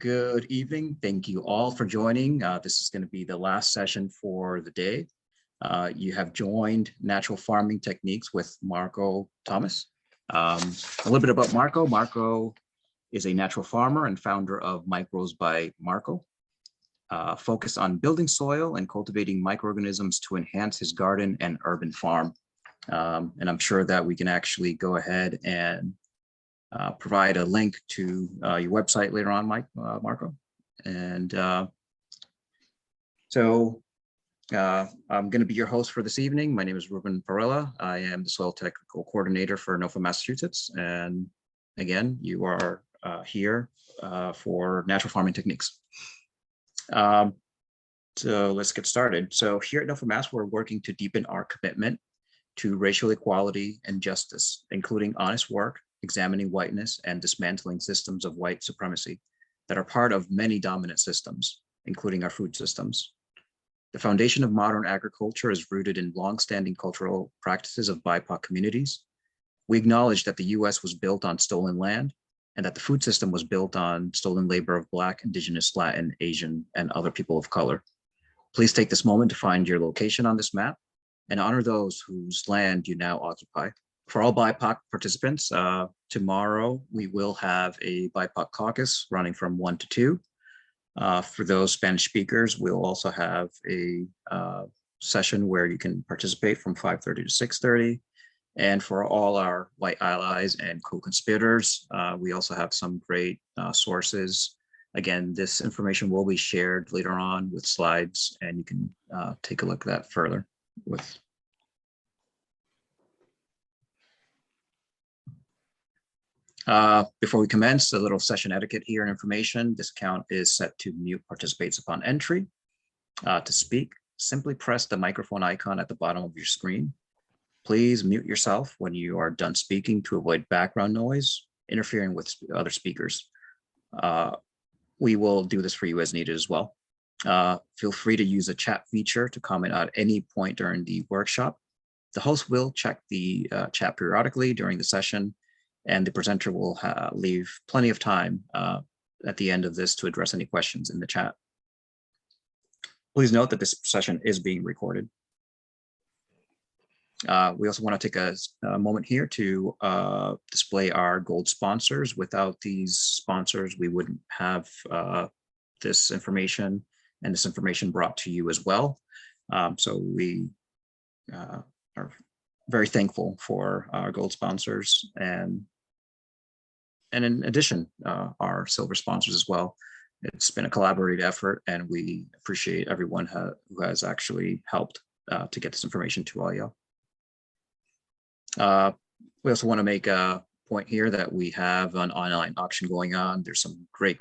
Good evening. Thank you all for joining. This is going to be the last session for the day. You have joined Natural Farming Techniques with Marco Thomas. A little bit about Marco. Marco is a natural farmer and founder of Microbes by Marco, focused on building soil and cultivating microorganisms to enhance his garden and urban farm. And I'm sure that we can actually go ahead and provide a link to your website later on, Marco. And so I'm going to be your host for this evening. My name is Ruben Varela. I am the Soil Technical Coordinator for NOFA, Massachusetts. And again, you are here for Natural Farming Techniques. So let's get started. So here at NOFA Mass, we're working to deepen our commitment to racial equality and justice, including honest work, examining whiteness, and dismantling systems of white supremacy that are part of many dominant systems, including our food systems. The foundation of modern agriculture is rooted in longstanding cultural practices of BIPOC communities. We acknowledge that the US was built on stolen land and that the food system was built on stolen labor of Black, Indigenous, Latin, Asian, and other people of color. Please take this moment to find your location on this map and honor those whose land you now occupy. For all BIPOC participants, tomorrow we will have a BIPOC caucus running from 1 to 2. For those Spanish speakers, we'll also have a session where you can participate from 5:30 to 6:30. And for all our white allies and co-conspirators, we also have some great sources. Again, this information will be shared later on with slides, and you can take a look at that further with. Before we commence, a little session etiquette here and information. This account is set to mute participates upon entry. To speak, simply press the microphone icon at the bottom of your screen. Please mute yourself when you are done speaking to avoid background noise interfering with other speakers. We will do this for you as needed as well. Feel free to use the chat feature to comment at any point during the workshop. The host will check the chat periodically during the session, and the presenter will leave plenty of time at the end of this to address any questions in the chat. Please note that this session is being recorded. We also want to take a moment here to display our gold sponsors. Without these sponsors, we wouldn't have this information and this information brought to you as well. So we are very thankful for our gold sponsors and in addition, our silver sponsors as well. It's been a collaborative effort, and we appreciate everyone who has actually helped to get this information to all y'all. We also want to make a point here that we have an online auction going on. There's some great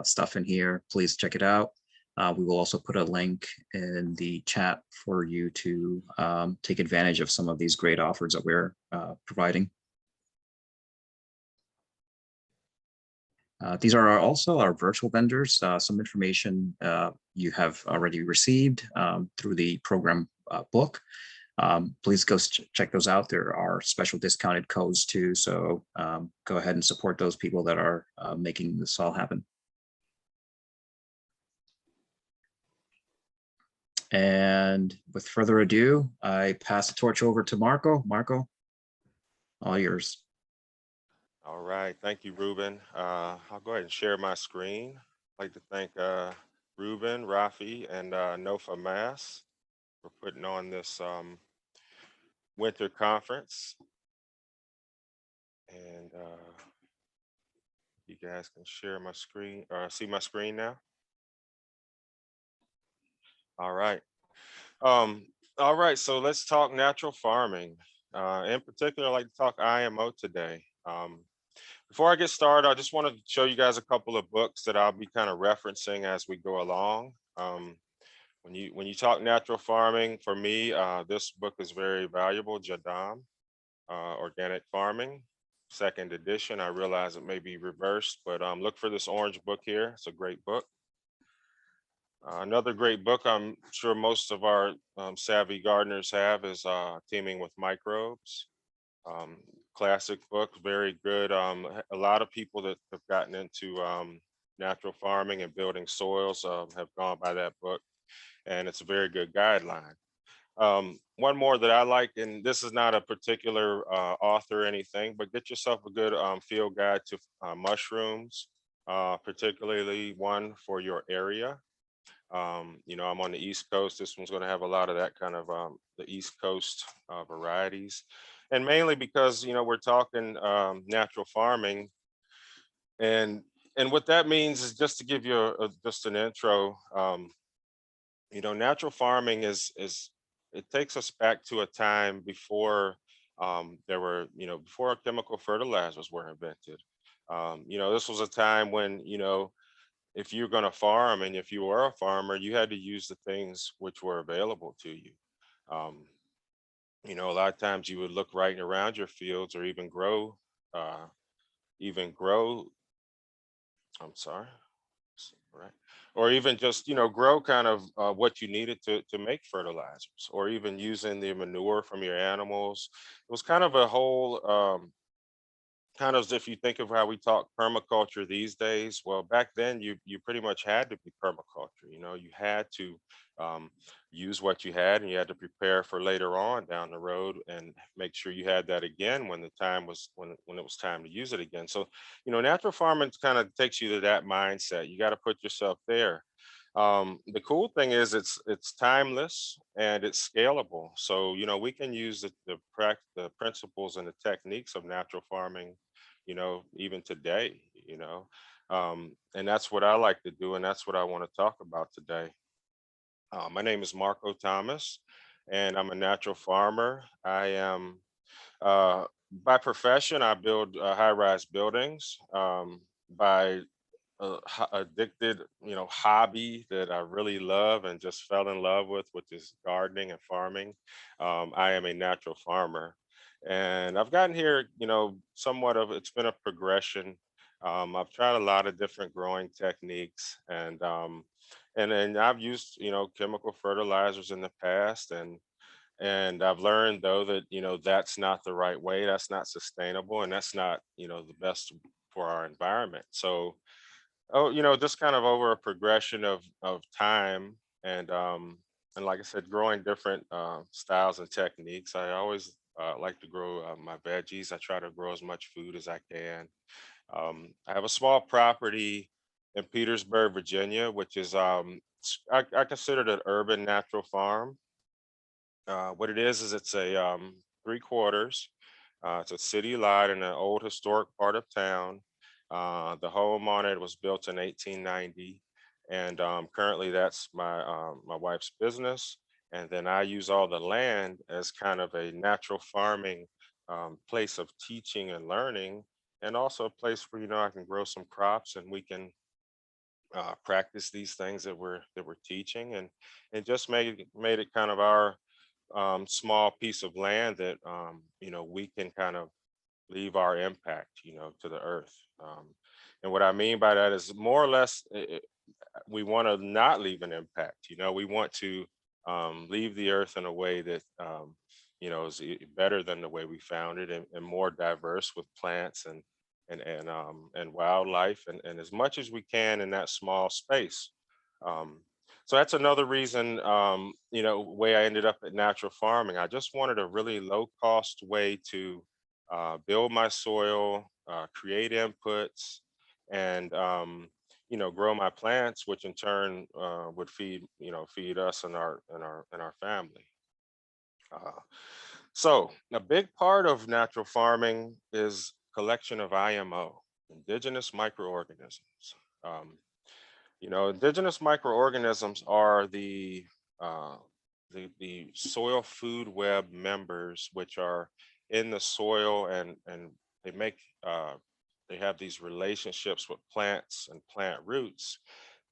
stuff in here. Please check it out. We will also put a link in the chat for you to take advantage of some of these great offers that we're providing. These are also our virtual vendors. Some information you have already received through the program book. Please go check those out. There are special discounted codes too. So go ahead and support those people that are making this all happen. And with further ado, I pass the torch over to Marco. Marco, all yours. All right, thank you, Ruben. I'll go ahead and share my screen. I'd like to thank Ruben, Rafi, and NOFA Mass for putting on this winter conference. And you guys can share my screen, or see my screen now. All right. All right, so let's talk natural farming. In particular, I'd like to talk IMO today. Before I get started, I just want to show you guys a couple of books that I'll be kind of referencing as we go along. When you talk natural farming, for me, this book is very valuable, Jadam, Organic Farming, 2nd edition. I realize it may be reversed, but look for this orange book here. It's a great book. Another great book I'm sure most of our savvy gardeners have is Teaming with Microbes. Classic book, very good. A lot of people that have gotten into Natural Farming and Building Soils have gone by that book, and it's a very good guideline. One more that I like, and this is not a particular author or anything, but get yourself a good field guide to mushrooms, particularly one for your area. I'm on the East Coast. This one's going to have a lot of that kind of the East Coast varieties, and mainly because we're talking natural farming, and what that means is, just to give you just an intro. Natural farming is it takes us back to a time before there were, before chemical fertilizers were invented. This was a time when, if you're going to farm, and if you were a farmer, you had to use the things which were available to you. Um, a lot of times you would look right around your fields, or uh, even grow, I'm sorry, right? Or even just, grow kind of what you needed to make fertilizers, or even using the manure from your animals. It was kind of a whole kind of, as if you think of how we talk permaculture these days. Well, back then you pretty much had to be permaculture. You had to um, use what you had, and you had to prepare for later on down the road, and make sure you had that again when the time was when it was time to use it again. So, natural farming kind of takes you to that mindset. You got to put yourself there. The cool thing is, it's timeless and it's scalable. So, we can use the principles and the techniques of natural farming, even today. And that's what I like to do, and that's what I want to talk about today. My name is Marco Thomas, and I'm a natural farmer. I am by profession, I build high-rise buildings. By addicted, hobby that I really love and just fell in love with, which is gardening and farming. I am a natural farmer, and I've gotten here, somewhat of, it's been a progression. I've tried a lot of different growing techniques, and then I've used, chemical fertilizers in the past, and I've learned, though, that that's not the right way. That's not sustainable, and that's not, the best for our environment. So, just kind of over a progression of time, and like I said, growing different styles and techniques. I always like to grow my veggies. I try to grow as much food as I can. I have a small property in Petersburg, Virginia, which is I consider it an urban natural farm. What it is it's a three quarters. It's a city lot in an old historic part of town. The home on it was built in 1890, and currently that's my wife's business. And then I use all the land as kind of a natural farming place of teaching and learning, and also a place where I can grow some crops, and we can practice these things that we're teaching, and just made it kind of our small piece of land that we can kind of leave our impact, to the earth. And what I mean by that is, more or less, we want to not leave an impact. We want to leave the earth in a way that is better than the way we found it, and more diverse, with plants and wildlife, and as much as we can in that small space. Um, so that's another reason, way I ended up at natural farming. I just wanted a really low cost way to build my soil, create inputs, and grow my plants, which in turn would feed us and our family. Uh, so a big part of natural farming is collection of IMO, indigenous microorganisms. Um, indigenous microorganisms are uh, the soil food web members, which are in the soil, and they make uh, they have these relationships with plants and plant roots,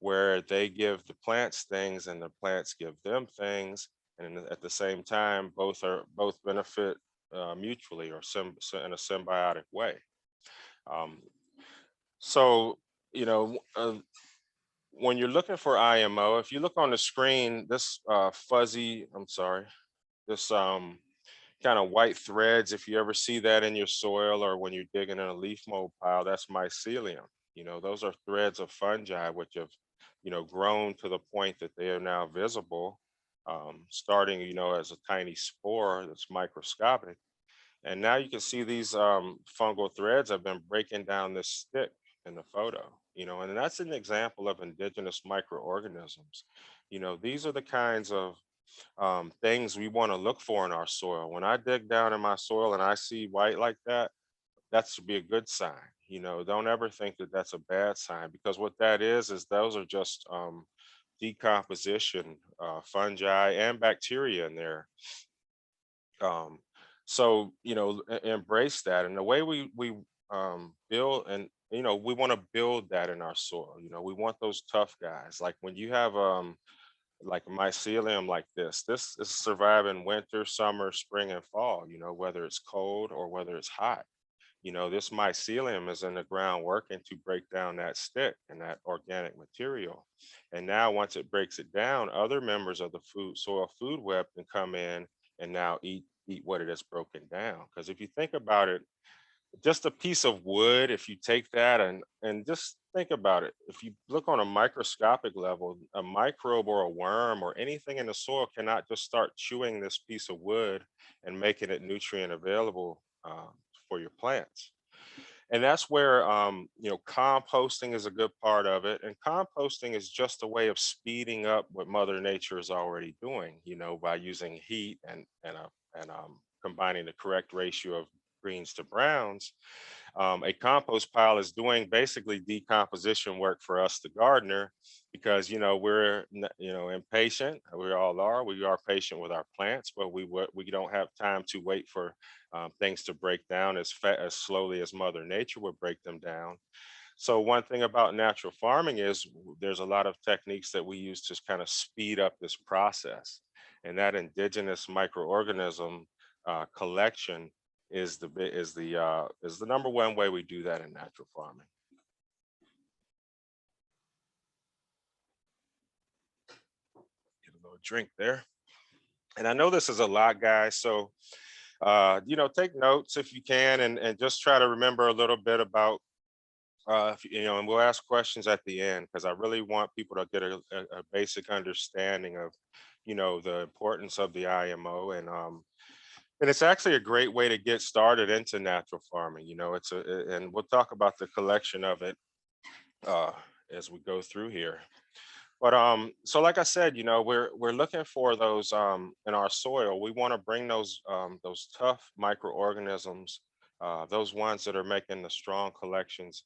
where they give the plants things and the plants give them things, and at the same time, both benefit mutually, or in a symbiotic way. Um, so, you know, uh, when you're looking for IMO, if you look on the screen, this I'm sorry, this kind of white threads, if you ever see that in your soil, or when you're digging in a leaf mold pile, that's mycelium. You know, those are threads of fungi which have, grown to the point that they are now visible, starting, as a tiny spore that's microscopic. And now you can see these fungal threads have been breaking down this stick in the photo, and that's an example of indigenous microorganisms. These are the kinds of things we want to look for in our soil. When I dig down in my soil and I see white like that should be a good sign. Don't ever think that that's a bad sign, because what that is those are just decomposition, fungi and bacteria in there. um, so embrace that, and the way we build, and we want to build that in our soil. We want those tough guys, like when you have like mycelium like this is surviving winter, summer, spring, and fall, whether it's cold or whether it's hot. This mycelium is in the ground working to break down that stick and that organic material. And now once it breaks it down, other members of the soil food web can come in and now eat what it has broken down. Because if you think about it, just a piece of wood, if you take that and just think about it, if you look on a microscopic level, a microbe or a worm or anything in the soil cannot just start chewing this piece of wood and making it nutrient available for your plants. And that's where composting is a good part of it. And composting is just a way of speeding up what Mother Nature is already doing, by using heat and combining the correct ratio of greens to browns. A compost pile is doing basically decomposition work for us, the gardener, because we're impatient. We all are. We are patient with our plants, but we don't have time to wait for things to break down as slowly as Mother Nature would break them down. So one thing about natural farming is there's a lot of techniques that we use to kind of speed up this process, and that indigenous microorganism collection is the number one way we do that in natural farming. Get a little drink there. And I know this is a lot, guys. So take notes if you can, and just try to remember a little bit about and we'll ask questions at the end, because I really want people to get a basic understanding of the importance of the IMO. And it's actually a great way to get started into natural farming. And we'll talk about the collection of it uh, as we go through here. But so like I said, we're looking for those in our soil. We want to bring those tough microorganisms, those ones that are making the strong collections,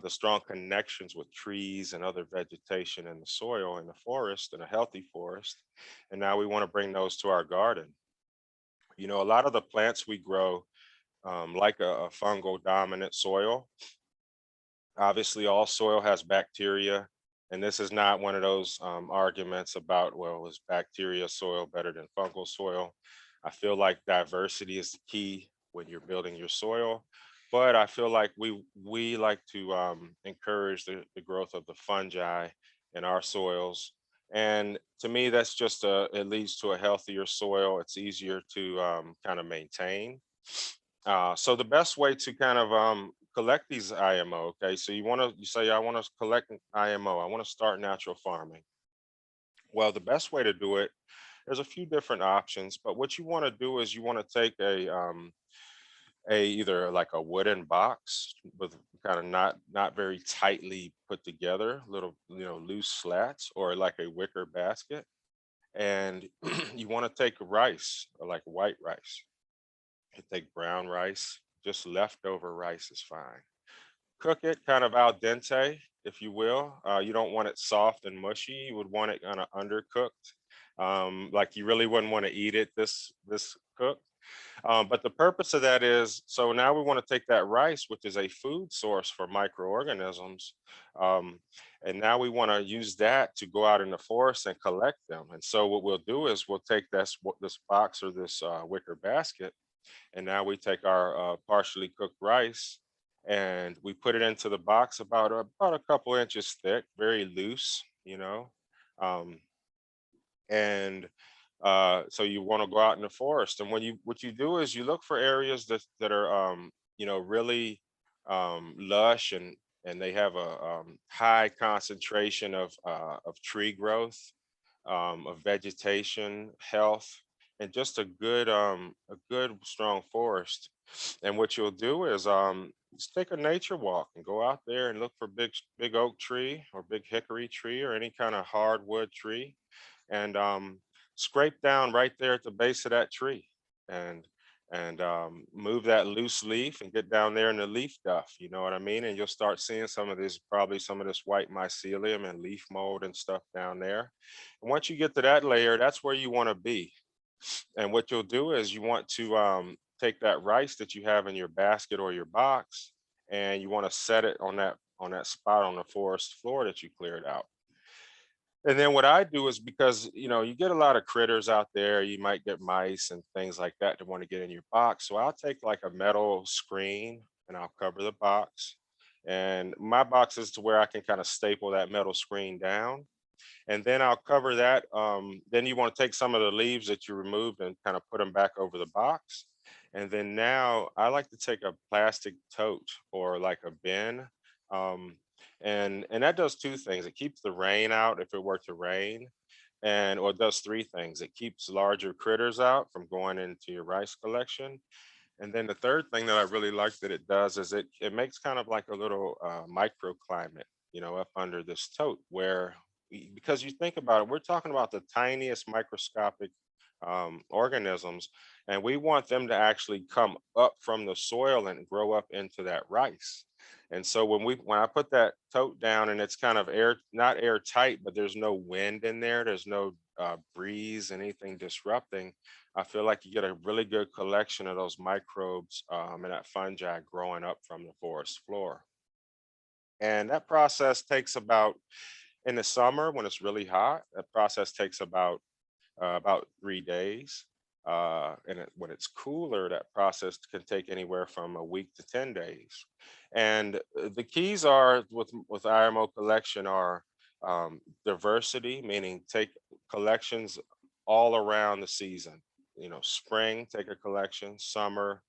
the strong connections with trees and other vegetation in the soil, in the forest, in a healthy forest. And now we want to bring those to our garden. A lot of the plants we grow, like a fungal dominant soil. Obviously, all soil has bacteria, and this is not one of those arguments about, well, is bacteria soil better than fungal soil? I feel like diversity is the key when you're building your soil, but I feel like we like to encourage the growth of the fungi in our soils. And to me, that's just it leads to a healthier soil. It's easier to kind of maintain. So the best way to kind of collect these IMO, okay, so you say, I want to collect IMO, I want to start natural farming. Well, the best way to do it, there's a few different options, but what you want to do is you want to take a either like a wooden box with kind of not very tightly put together, little loose slats, or like a wicker basket, and you want to take rice, like white rice. You take brown rice, just leftover rice is fine. Cook it kind of al dente, if you will. You don't want it soft and mushy. You would want it kind of undercooked. Like you really wouldn't want to eat it this cooked. But the purpose of that is, so now we want to take that rice, which is a food source for microorganisms, um, and now we want to use that to go out in the forest and collect them. And so what we'll do is we'll take this box or this wicker basket, and now we take our partially cooked rice and we put it into the box about a couple inches thick, very loose, um, and so you want to go out in the forest, and what you do is you look for areas that are really lush and they have a high concentration of tree growth, of vegetation, health, and just a good strong forest. And what you'll do is just take a nature walk and go out there and look for big oak tree or big hickory tree or any kind of hardwood tree, and scrape down right there at the base of that tree, and move that loose leaf and get down there in the leaf duff, you know what I mean? And you'll start seeing some of this, probably some of this white mycelium and leaf mold and stuff down there. And once you get to that layer, that's where you want to be. And what you'll do is you want to take that rice that you have in your basket or your box, and you want to set it on that spot on the forest floor that you cleared out. And then what I do is, because you get a lot of critters out there, you might get mice and things like that want to get in your box. So I'll take like a metal screen and I'll cover the box. And my box is to where I can kind of staple that metal screen down. And then I'll cover that. Then you want to take some of the leaves that you removed and kind of put them back over the box. And then now I like to take a plastic tote or like a bin. And that does two things. It keeps the rain out if it were to rain. Or it does three things. It keeps larger critters out from going into your rice collection. And then the third thing that I really like that it does is it makes kind of like a little microclimate, up under this tote, where because you think about it, we're talking about the tiniest microscopic organisms, and we want them to actually come up from the soil and grow up into that rice. And so when I put that tote down and it's kind of not airtight, but there's no wind in there, there's no breeze, anything disrupting, I feel like you get a really good collection of those microbes and that fungi growing up from the forest floor. And that process takes in the summer when it's really hot, that process takes about 3 days. When it's cooler, that process can take anywhere from a week to 10 days. And the keys are with IMO collection are diversity, meaning take collections all around the season. Spring, take a collection, summer,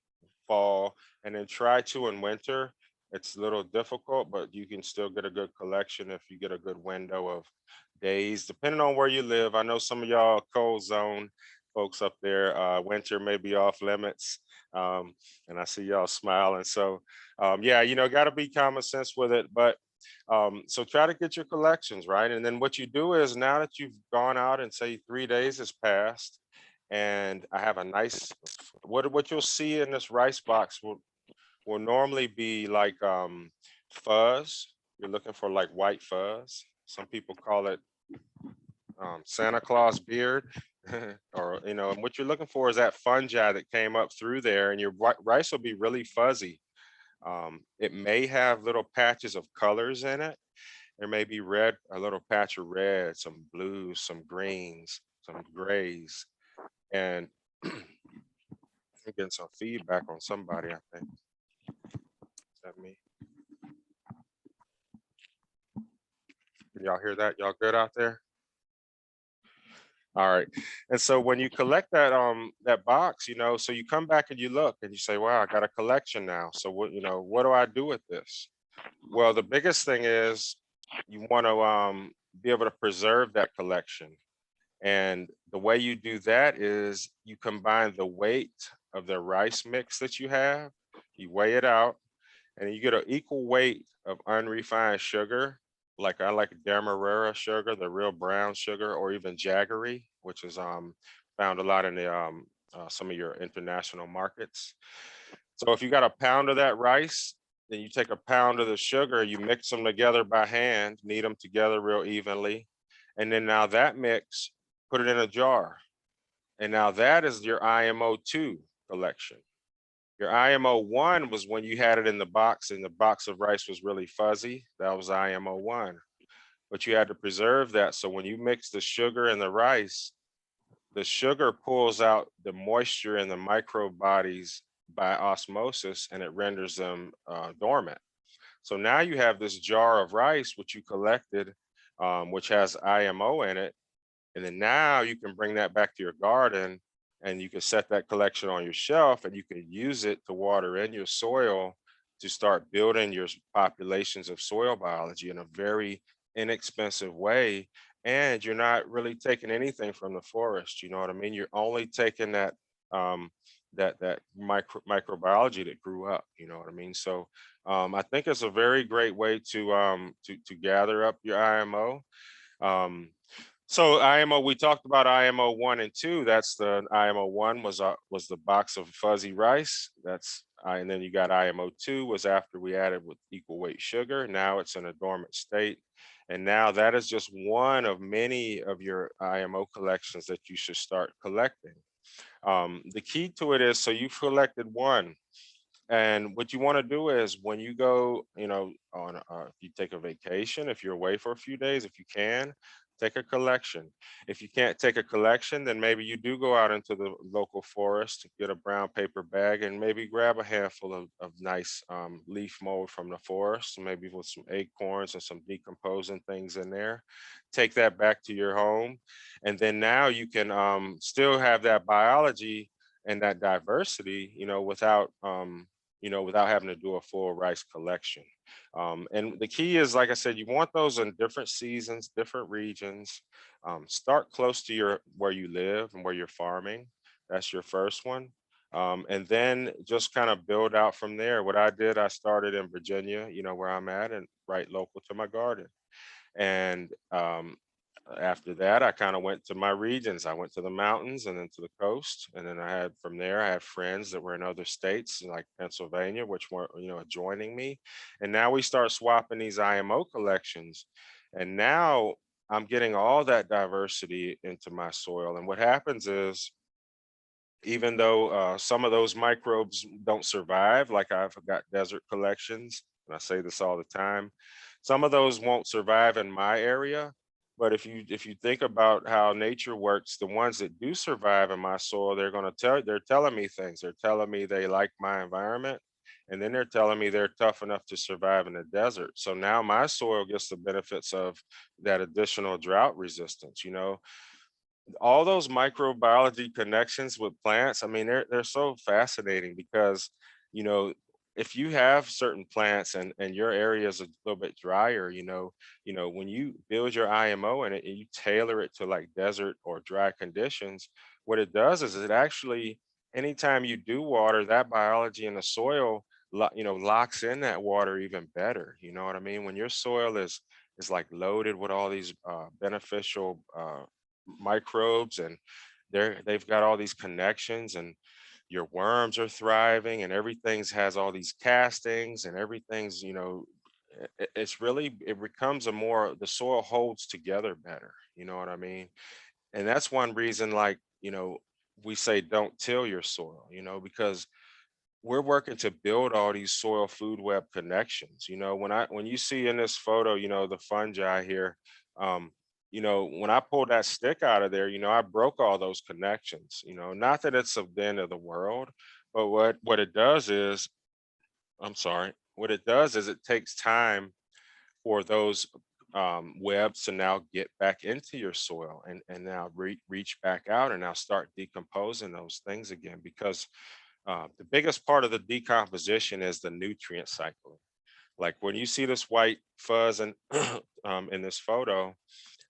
fall, and then try to in winter. It's a little difficult, but you can still get a good collection if you get a good window of days, depending on where you live. I know some of y'all cold zone folks up there, winter may be off limits. And I see y'all smiling. So yeah, got to be common sense with it. But so try to get your collections right. And then what you do is, now that you've gone out and say 3 days has passed, and I have a nice, what you'll see in this rice box will normally be like fuzz. You're looking for like white fuzz. Some people call it Santa Claus beard. Or and what you're looking for is that fungi that came up through there, and your rice will be really fuzzy. It may have little patches of colors in it. There may be a little patch of red, some blues, some greens, some grays. And I'm getting some feedback on somebody, I think. Is that me? Y'all hear that? Y'all good out there? All right. And so when you collect that box, so you come back and you look and you say, wow, I got a collection now. So what do I do with this? Well, the biggest thing is you want to be able to preserve that collection. And the way you do that is you combine the weight of the rice mix that you have, you weigh it out, and you get an equal weight of unrefined sugar. Like I like Demerara sugar, the real brown sugar, or even jaggery, which is found a lot in the some of your international markets. So if you got a pound of that rice, then you take a pound of the sugar, you mix them together by hand, knead them together real evenly. And then now that mix, put it in a jar. And now that is your IMO2 collection. Your IMO1 was when you had it in the box and the box of rice was really fuzzy. That was IMO1. But you had to preserve that. So when you mix the sugar and the rice, the sugar pulls out the moisture in the microbe bodies by osmosis, and it renders them dormant. So now you have this jar of rice, which you collected, which has IMO in it. And then now you can bring that back to your garden, and you can set that collection on your shelf, and you can use it to water in your soil to start building your populations of soil biology in a very inexpensive way. And you're not really taking anything from the forest. You know what I mean? You're only taking that um, that microbiology that grew up. You know what I mean? So I think it's a very great way to gather up your IMO. Um, so IMO, we talked about IMO 1 and 2. That's the IMO 1 was the box of fuzzy rice. And then you got IMO 2 was after we added with equal weight sugar. Now it's in a dormant state. And now that is just one of many of your IMO collections that you should start collecting. The key to it is, so you've collected one, and what you want to do is when you go, if you take a vacation, if you're away for a few days, if you can, take a collection. If you can't take a collection, then maybe you do go out into the local forest, get a brown paper bag, and maybe grab a handful of nice leaf mold from the forest, maybe with some acorns and some decomposing things in there. Take that back to your home. And then now you can still have that biology and that diversity, without having to do a full rice collection. And the key is, like I said, you want those in different seasons, different regions. Start close to where you live and where you're farming. That's your first one. And then just kind of build out from there. What I did, I started in Virginia, where I'm at, and right local to my garden. And after that, I kind of went to my regions. I went to the mountains and then to the coast. And then from there, I had friends that were in other states like Pennsylvania, which were, adjoining me. And now we start swapping these IMO collections. And now I'm getting all that diversity into my soil. And what happens is, even though some of those microbes don't survive, like I've got desert collections, and I say this all the time, some of those won't survive in my area. But if you think about how nature works, the ones that do survive in my soil, they're telling me things. They're telling me they like my environment. And then they're telling me they're tough enough to survive in the desert. So now my soil gets the benefits of that additional drought resistance. All those microbiology connections with plants, I mean, they're so fascinating because, you know, if you have certain plants and your area is a little bit drier, when you build your IMO in it and you tailor it to like desert or dry conditions, what it does is it actually, anytime you do water, that biology in the soil, locks in that water even better. You know what I mean? When your soil is like loaded with all these beneficial microbes, and they've got all these connections, and your worms are thriving, and everything's has all these castings, and everything's, it's really, it becomes the soil holds together better. You know what I mean? And that's one reason, like, we say don't till your soil, because we're working to build all these soil food web connections. When you see in this photo, the fungi here, when I pulled that stick out of there, I broke all those connections. Not that it's the end of the world, but what it does is, I'm sorry, what it does is it takes time for those webs to now get back into your soil, and now reach back out and now start decomposing those things again, because the biggest part of the decomposition is the nutrient cycling. Like when you see this white fuzz in this photo,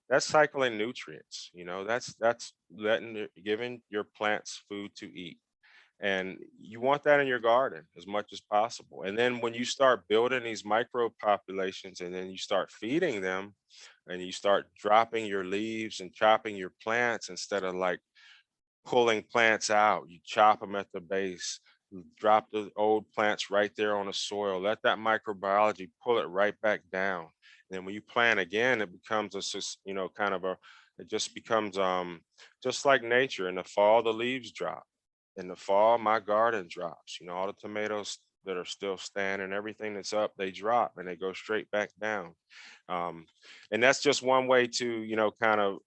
that's cycling nutrients. That's giving your plants food to eat. And you want that in your garden as much as possible. And then when you start building these micro populations and then you start feeding them, and you start dropping your leaves and chopping your plants, instead of like pulling plants out, you chop them at the base, you drop the old plants right there on the soil, let that microbiology pull it right back down. And then when you plant again, it becomes kind of it just becomes just like nature. In the fall, the leaves drop. In the fall, my garden drops. All the tomatoes that are still standing, everything that's up, they drop and they go straight back down. Um, and that's just one way to, kind of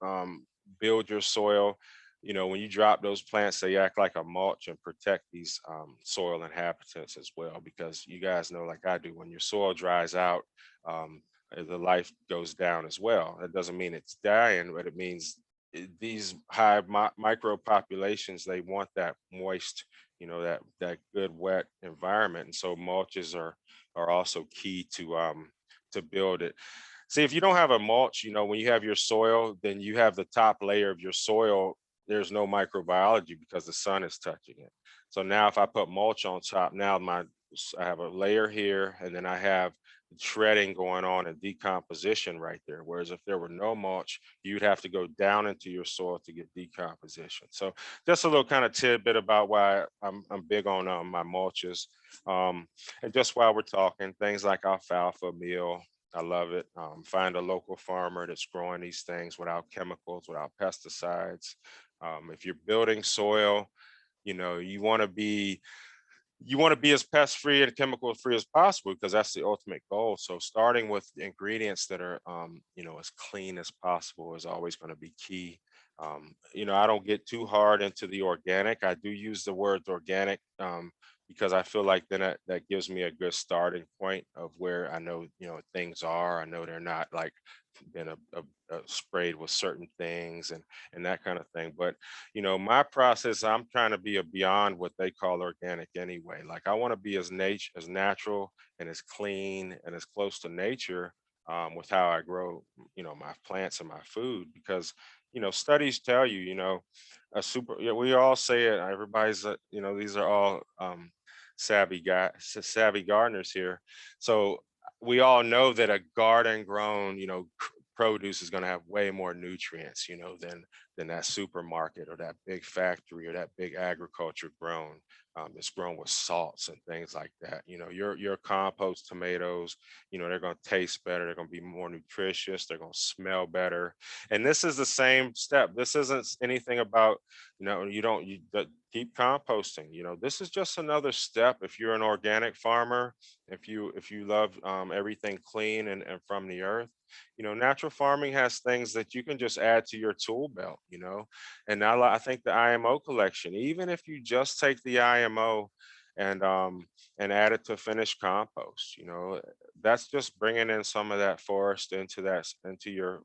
build your soil. When you drop those plants, they act like a mulch and protect these soil inhabitants as well, because you guys know, like I do, when your soil dries out, the life goes down as well. That doesn't mean it's dying, but it means these high micro populations, they want that moist, that good wet environment. And so mulches are are also key to build it. See, if you don't have a mulch, when you have your soil, then you have the top layer of your soil. There's no microbiology because the sun is touching it. So now if I put mulch on top, now I have a layer here, and then I have shredding going on and decomposition right there. Whereas if there were no mulch, you'd have to go down into your soil to get decomposition. So just a little kind of tidbit about why I'm big on my mulches. And just while we're talking, things like alfalfa meal, I love it. Find a local farmer that's growing these things without chemicals, without pesticides. If you're building soil, you want to be as pest free and chemical free as possible, because that's the ultimate goal. So starting with the ingredients that are as clean as possible is always going to be key. I don't get too hard into the organic. I do use the word organic because I feel like then that gives me a good starting point of where I know things are. I know they're not like been sprayed with certain things and that kind of thing. But my process, I'm trying to be a beyond what they call organic anyway. Like I want to be as natural and as clean and as close to nature with how I grow, my plants and my food, because studies tell you, we all say it. Everybody's, these are all savvy gardeners here. So we all know that a garden grown, produce is going to have way more nutrients, than that supermarket or that big factory or that big agriculture grown. It's grown with salts and things like that. Your compost tomatoes, they're going to taste better. They're going to be more nutritious. They're going to smell better. And this is the same step. This isn't anything about, keep composting. This is just another step. If you're an organic farmer, if you love everything clean and from the earth, natural farming has things that you can just add to your tool belt, and now I think the IMO collection, even if you just take the IMO and add it to finished compost, that's just bringing in some of that forest into your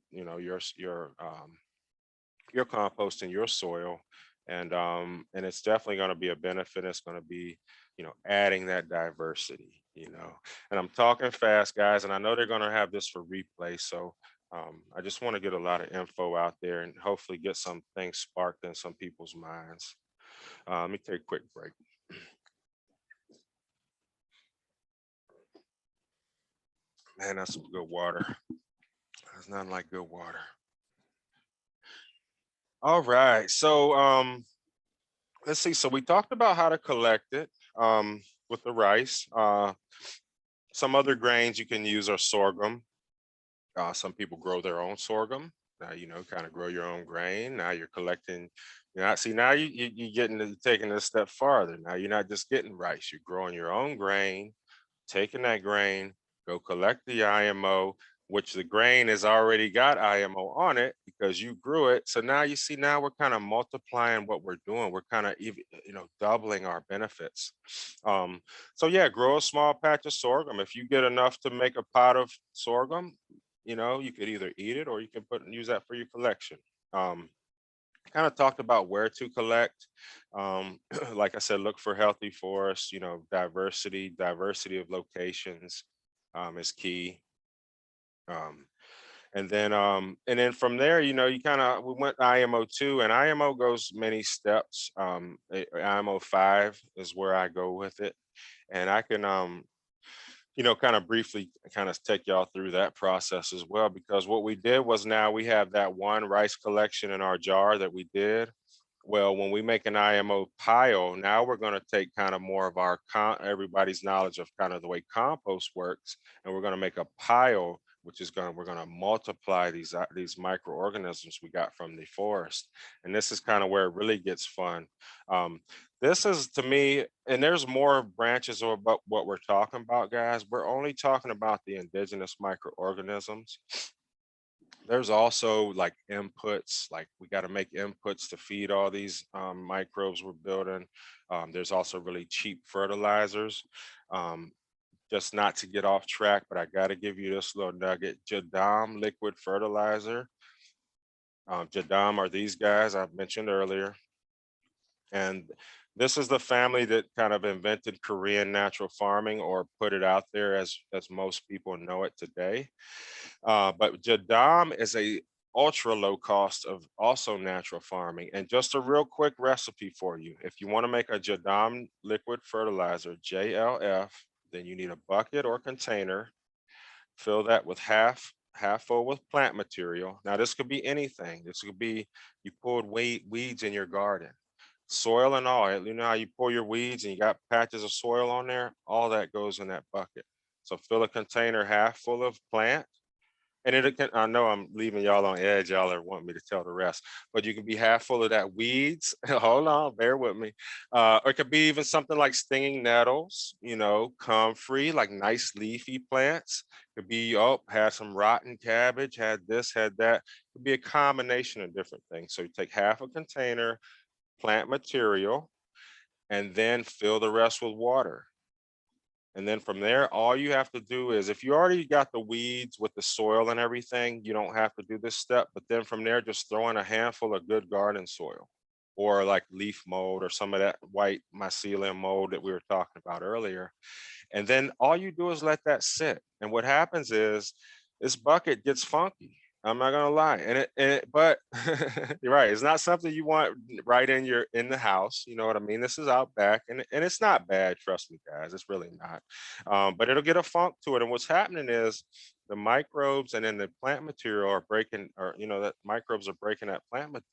compost and your soil. And it's definitely going to be a benefit. It's going to be, adding that diversity, and I'm talking fast, guys, and I know they're going to have this for replay. So I just want to get a lot of info out there and hopefully get some things sparked in some people's minds. Let me take a quick break. Man, that's some good water. There's nothing like good water. All right, so let's see. So we talked about how to collect it with the rice. Some other grains you can use are sorghum. Some people grow their own sorghum. Now, kind of grow your own grain. Now you're collecting. Now you're taking it a step farther. Now you're not just getting rice. You're growing your own grain, taking that grain, go collect the IMO, which the grain has already got IMO on it because you grew it. So now we're kind of multiplying what we're doing. We're kind of even, doubling our benefits. So yeah, grow a small patch of sorghum. If you get enough to make a pot of sorghum, you could either eat it or you can use that for your collection. Kind of talked about where to collect. Like I said, look for healthy forests, diversity of locations is key. And then from there, we went IMO 2, and IMO goes many steps. IMO 5 is where I go with it. And I can kind of briefly kind of take y'all through that process as well, because what we did was, now we have that one rice collection in our jar that we did. Well, when we make an IMO pile, now we're going to take kind of more of our everybody's knowledge of kind of the way compost works, and we're going to make a pile, which is we're going to multiply these microorganisms we got from the forest. And this is kind of where it really gets fun. This is, to me, and there's more branches about what we're talking about, guys. We're only talking about the indigenous microorganisms. There's also like inputs, like we got to make inputs to feed all these microbes we're building. There's also really cheap fertilizers. Just not to get off track, but I got to give you this little nugget. Jadam liquid fertilizer. Jadam are these guys I mentioned earlier. And this is the family that kind of invented Korean natural farming or put it out there as most people know it today. But Jadam is a ultra low cost of also natural farming. And just a real quick recipe for you. If you want to make a Jadam liquid fertilizer, JLF, then you need a bucket or container. Fill that with half full with plant material. Now this could be anything. This could be you pulled weeds in your garden, soil and all. You know how you pull your weeds and you got patches of soil on there? All that goes in that bucket. So fill a container half full of plant, and it can, I know I'm leaving y'all on edge. Y'all are wanting me to tell the rest, but you can be half full of that weeds. Hold on, bear with me. Or it could be even something like stinging nettles, you know, comfrey, like nice leafy plants. Could be, oh, had some rotten cabbage, had this, had that. Could be a combination of different things. So you take half a container, plant material, and then fill the rest with water. And then from there, all you have to do is if you already got the weeds with the soil and everything, you don't have to do this step. But then from there, just throw in a handful of good garden soil or like leaf mold or some of that white mycelium mold that we were talking about earlier. And then all you do is let that sit. And what happens is this bucket gets funky. I'm not gonna lie. But you're right. It's not something you want right in the house. You know what I mean? This is out back, and it's not bad. Trust me, guys. It's really not. But it'll get a funk to it. And what's happening is the microbes and then the plant material are breaking, or that microbes are breaking that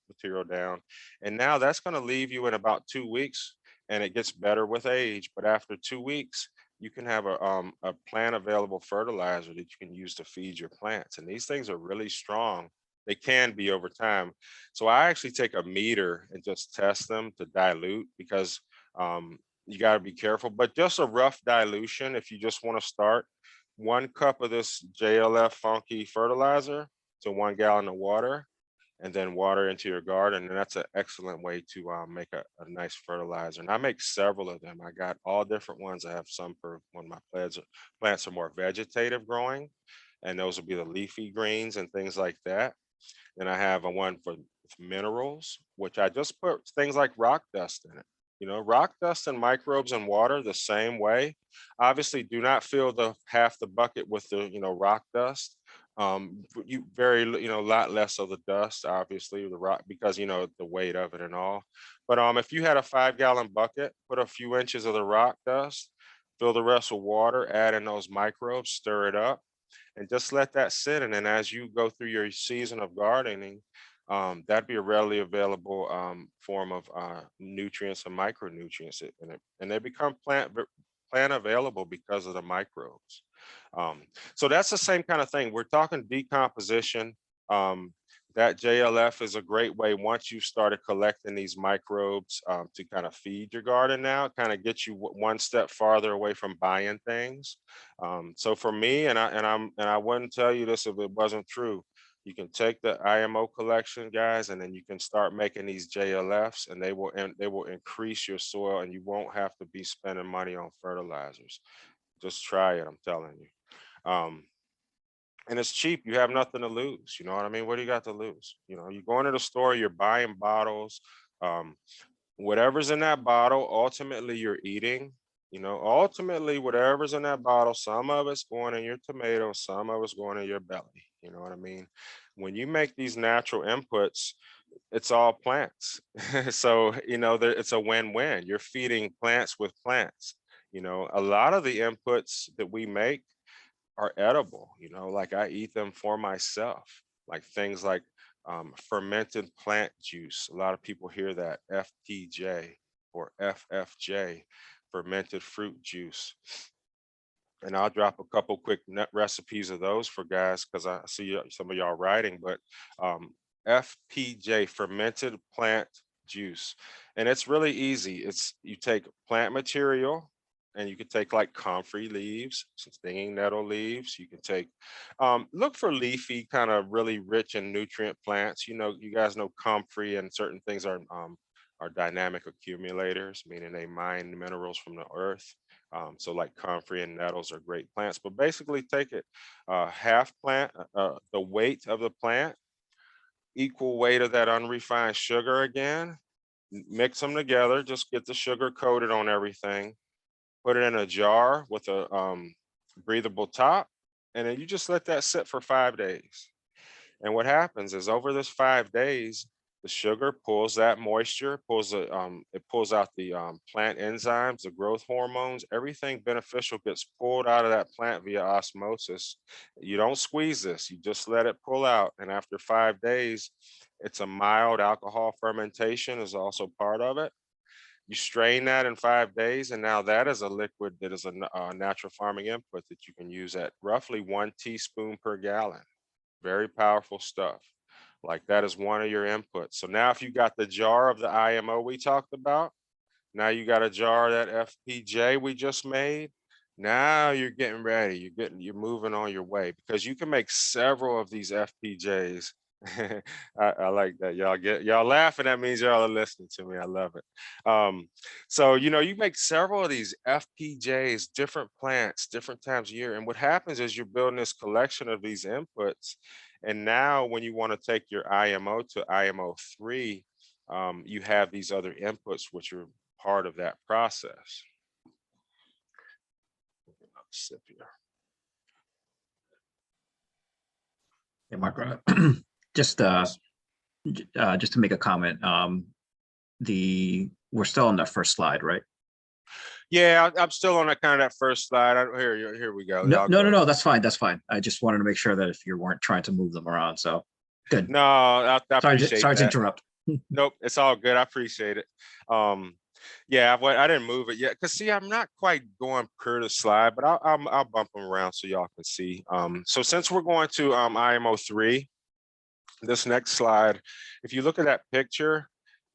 material down. And now that's going to leave you in about 2 weeks, and it gets better with age. But after 2 weeks, you can have a plant available fertilizer that you can use to feed your plants. And these things are really strong. They can be over time. So I actually take a meter and just test them to dilute because you got to be careful. But just a rough dilution, if you just want to start, 1 cup of this JLF funky fertilizer to 1 gallon of water, and then water into your garden. And that's an excellent way to make a nice fertilizer. And I make several of them. I got all different ones. I have some for when my plants are more vegetative growing, and those will be the leafy greens and things like that. Then I have a one for minerals, which I just put things like rock dust in it. Rock dust and microbes and water the same way. Obviously, do not fill the half the bucket with the rock dust. You very lot less of the dust, obviously the rock because the weight of it and all. But if you had a 5 gallon bucket, put a few inches of the rock dust, fill the rest with water, add in those microbes, stir it up, and just let that sit. And then as you go through your season of gardening, that'd be a readily available form of nutrients and micronutrients, and they become plant available because of the microbes. So that's the same kind of thing. We're talking decomposition. That JLF is a great way once you started collecting these microbes to kind of feed your garden now, kind of get you one step farther away from buying things. So for me, and I wouldn't tell you this if it wasn't true, you can take the IMO collection, guys, and then you can start making these JLFs, and they will increase your soil, and you won't have to be spending money on fertilizers. Just try it, I'm telling you. And it's cheap. You have nothing to lose. You know what I mean? What do you got to lose? You go into the store, you're buying bottles. Um, Whatever's in that bottle, ultimately you're eating. Ultimately, whatever's in that bottle, some of it's going in your tomato, some of it's going in your belly. You know what I mean? When you make these natural inputs, it's all plants. So, it's a win-win. You're feeding plants with plants. A lot of the inputs that we make are edible, like I eat them for myself, like things like fermented plant juice. A lot of people hear that FPJ or FFJ, fermented fruit juice. And I'll drop a couple quick recipes of those for guys because I see some of y'all writing, but FPJ, fermented plant juice. And it's really easy. You take plant material, and you can take like comfrey leaves, some stinging nettle leaves. You can take, look for leafy, kind of really rich in nutrient plants. You guys know comfrey and certain things are dynamic accumulators, meaning they mine minerals from the earth. So like comfrey and nettles are great plants, but basically take it half plant, the weight of the plant, equal weight of that unrefined sugar again, mix them together, just get the sugar coated on everything, put it in a jar with a breathable top, and then you just let that sit for 5 days. And what happens is over this 5 days, the sugar pulls that moisture, it pulls out the plant enzymes, the growth hormones, everything beneficial gets pulled out of that plant via osmosis. You don't squeeze this, you just let it pull out. And after 5 days, it's a mild alcohol fermentation is also part of it. You strain that in 5 days, and now that is a liquid that is a natural farming input that you can use at roughly 1 teaspoon per gallon. Very powerful stuff. Like that is one of your inputs. So now if you got the jar of the IMO we talked about, now you got a jar of that FPJ we just made. Now you're getting ready. You're moving on your way because you can make several of these FPJs. I like that. Y'all laughing. That means y'all are listening to me. I love it. So you make several of these FPJs, different plants, different times a year. And what happens is you're building this collection of these inputs. And now when you want to take your IMO to IMO 3, you have these other inputs which are part of that process. Sip here. Hey, Mark, just to make a comment, we're still on that first slide, right? Yeah, I'm still on that kind of that first slide. Here we go. No, that's fine. That's fine. I just wanted to make sure that if you weren't trying to move them around, so good. No, I appreciate sorry that. to interrupt. Nope, it's all good. I appreciate it. Yeah, I didn't move it yet because see, I'm not quite going per the slide, but I'll bump them around so y'all can see. So since we're going to IMO 3, this next slide, if you look at that picture,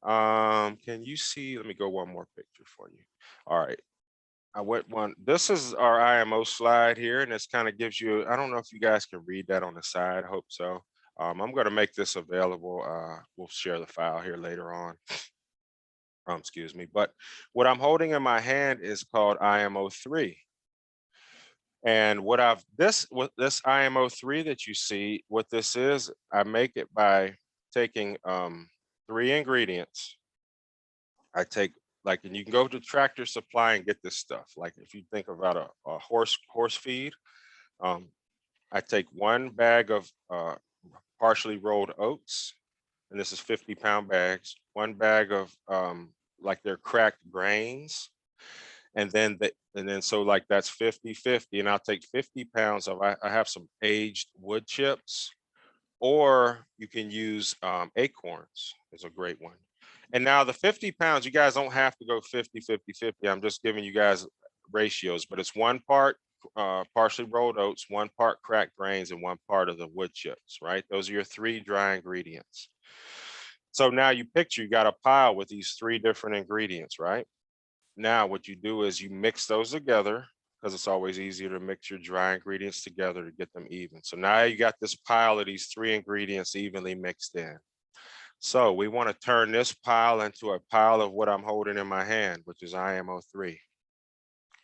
can you see? Let me go one more picture for you. All right. I went one. This is our IMO slide here, and this kind of gives you, I don't know if you guys can read that on the side. I hope so. I'm going to make this available. We'll share the file here later on. Excuse me. But what I'm holding in my hand is called IMO 3. And with this IMO 3 that you see, what this is, I make it by taking 3 ingredients. I take and you can go to Tractor Supply and get this stuff. Like if you think about a horse feed, I take 1 bag of partially rolled oats, and this is 50-pound bags, 1 bag of like their cracked grains, and then so like that's 50-50, and I'll take 50 pounds of, I have some aged wood chips, or you can use acorns is a great one. And now the 50 pounds, you guys don't have to go 50-50-50. I'm just giving you guys ratios, but it's 1 part partially rolled oats, 1 part cracked grains, and 1 part of the wood chips, right? Those are your 3 dry ingredients. So now you picture you got a pile with these 3 different ingredients, right? Now what you do is you mix those together because it's always easier to mix your dry ingredients together to get them even. So now you got this pile of these 3 ingredients evenly mixed in. So we want to turn this pile into a pile of what I'm holding in my hand, which is IMO 3,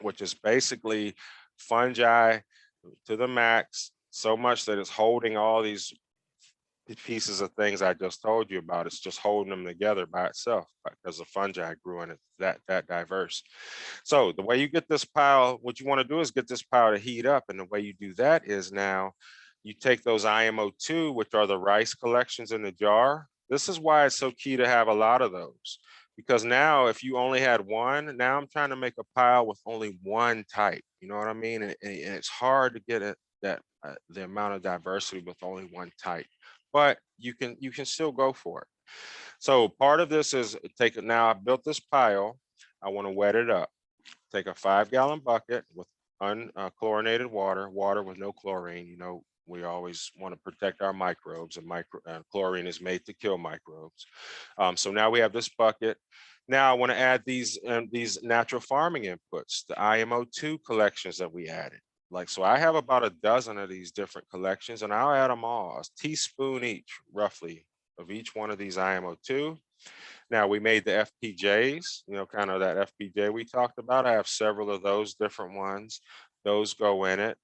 which is basically fungi to the max, so much that it's holding all these pieces of things I just told you about. It's just holding them together by itself because the fungi grew in it that diverse. So the way you get this pile, what you want to do is get this pile to heat up. And the way you do that is now you take those IMO 2, which are the rice collections in the jar. This is why it's so key to have a lot of those, because now if you only had 1, now I'm trying to make a pile with only 1 type. You know what I mean? And it's hard to get it the amount of diversity with only 1 type, but you can still go for it. So part of this is now I built this pile. I want to wet it up. Take a 5-gallon bucket with unchlorinated water with no chlorine. We always want to protect our microbes, and chlorine is made to kill microbes. So now we have this bucket. Now I want to add these natural farming inputs, the IMO 2 collections that we added. So I have about a dozen of these different collections, and I'll add them all, a teaspoon each, roughly, of each one of these IMO 2. Now we made the FPJs, kind of that FPJ we talked about. I have several of those different ones. Those go in it.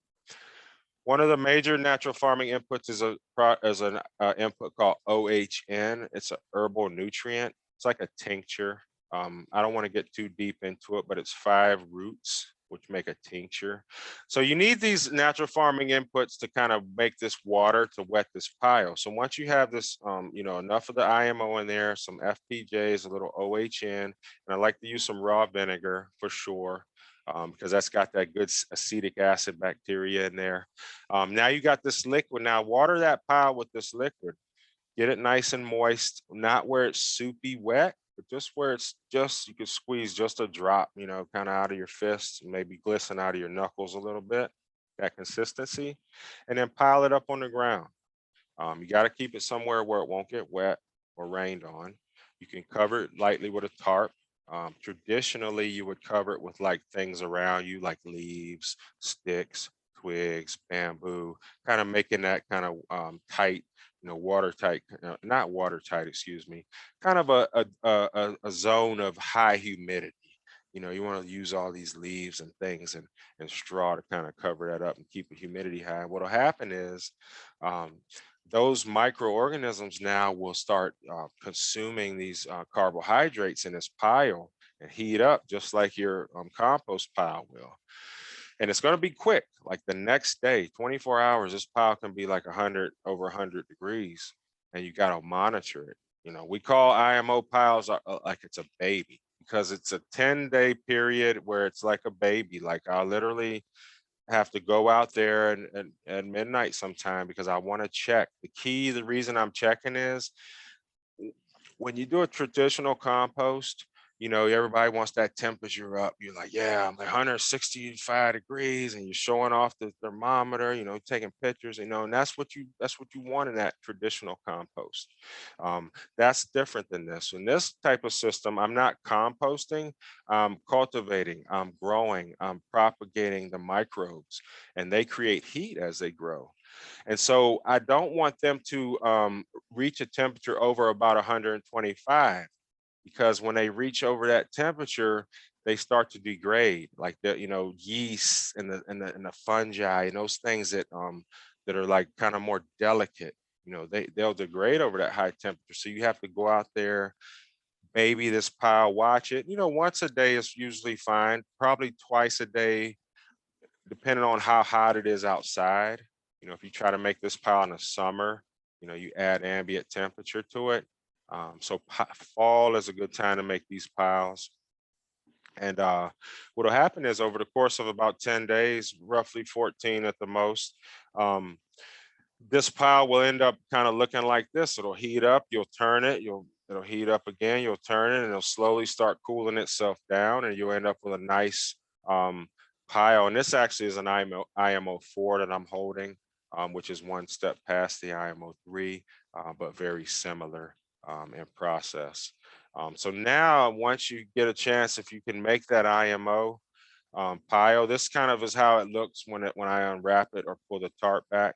One of the major natural farming inputs is an input called OHN. It's a herbal nutrient. It's like a tincture. I don't want to get too deep into it, but it's 5 roots which make a tincture. So you need these natural farming inputs to kind of make this water to wet this pile. So once you have this, enough of the IMO in there, some FPJs, a little OHN, and I like to use some raw vinegar for sure, because that's got that good acetic acid bacteria in there. Now you got this liquid. Now water that pile with this liquid. Get it nice and moist, not where it's soupy wet, but just where it's just, you could squeeze just a drop, kind of out of your fists, maybe glisten out of your knuckles a little bit, that consistency, and then pile it up on the ground. You got to keep it somewhere where it won't get wet or rained on. You can cover it lightly with a tarp. Traditionally, you would cover it with like things around you, like leaves, sticks, twigs, bamboo, kind of making that kind of tight, watertight, not watertight, excuse me, kind of a zone of high humidity. You want to use all these leaves and things and straw to kind of cover that up and keep the humidity high. What'll happen is um, those microorganisms now will start consuming these carbohydrates in this pile and heat up just like your compost pile will. And it's going to be quick. Like the next day, 24 hours, this pile can be like over 100 degrees, and you got to monitor it. We call IMO piles like it's a baby, because it's a 10-day period where it's like a baby. Like I literally have to go out there and at midnight sometime, because I want to check. The reason I'm checking is when you do a traditional compost, everybody wants that temperature up. You're like, yeah, I'm like 165 degrees, and you're showing off the thermometer, taking pictures, and that's what you want in that traditional compost. That's different than this. In this type of system, I'm not composting, I'm cultivating, I'm growing, I'm propagating the microbes, and they create heat as they grow. And so I don't want them to reach a temperature over about 125, because when they reach over that temperature, they start to degrade, like the yeast and the fungi and those things that are like kind of more delicate. They'll degrade over that high temperature. So you have to go out there, baby this pile, watch it. Once a day is usually fine. Probably twice a day, depending on how hot it is outside. If you try to make this pile in the summer, you add ambient temperature to it. So fall is a good time to make these piles. And what'll happen is over the course of about 10 days, roughly 14 at the most, this pile will end up kind of looking like this. It'll heat up, you'll turn it, it'll heat up again, you'll turn it, and it'll slowly start cooling itself down, and you'll end up with a nice pile. And this actually is an IMO 4 that I'm holding, which is one step past the IMO 3, but very similar in process. So now, once you get a chance, if you can make that IMO pile, this kind of is how it looks when I unwrap it or pull the tarp back.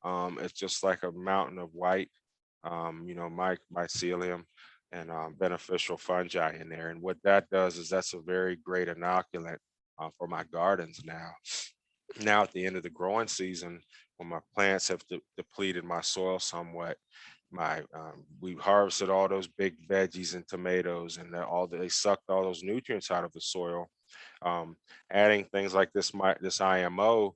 It's just like a mountain of white, mycelium and beneficial fungi in there. And what that does is that's a very great inoculant for my gardens now. Now at the end of the growing season, when my plants have depleted my soil somewhat, we harvested all those big veggies and tomatoes, and they sucked all those nutrients out of the soil. Adding things like this IMO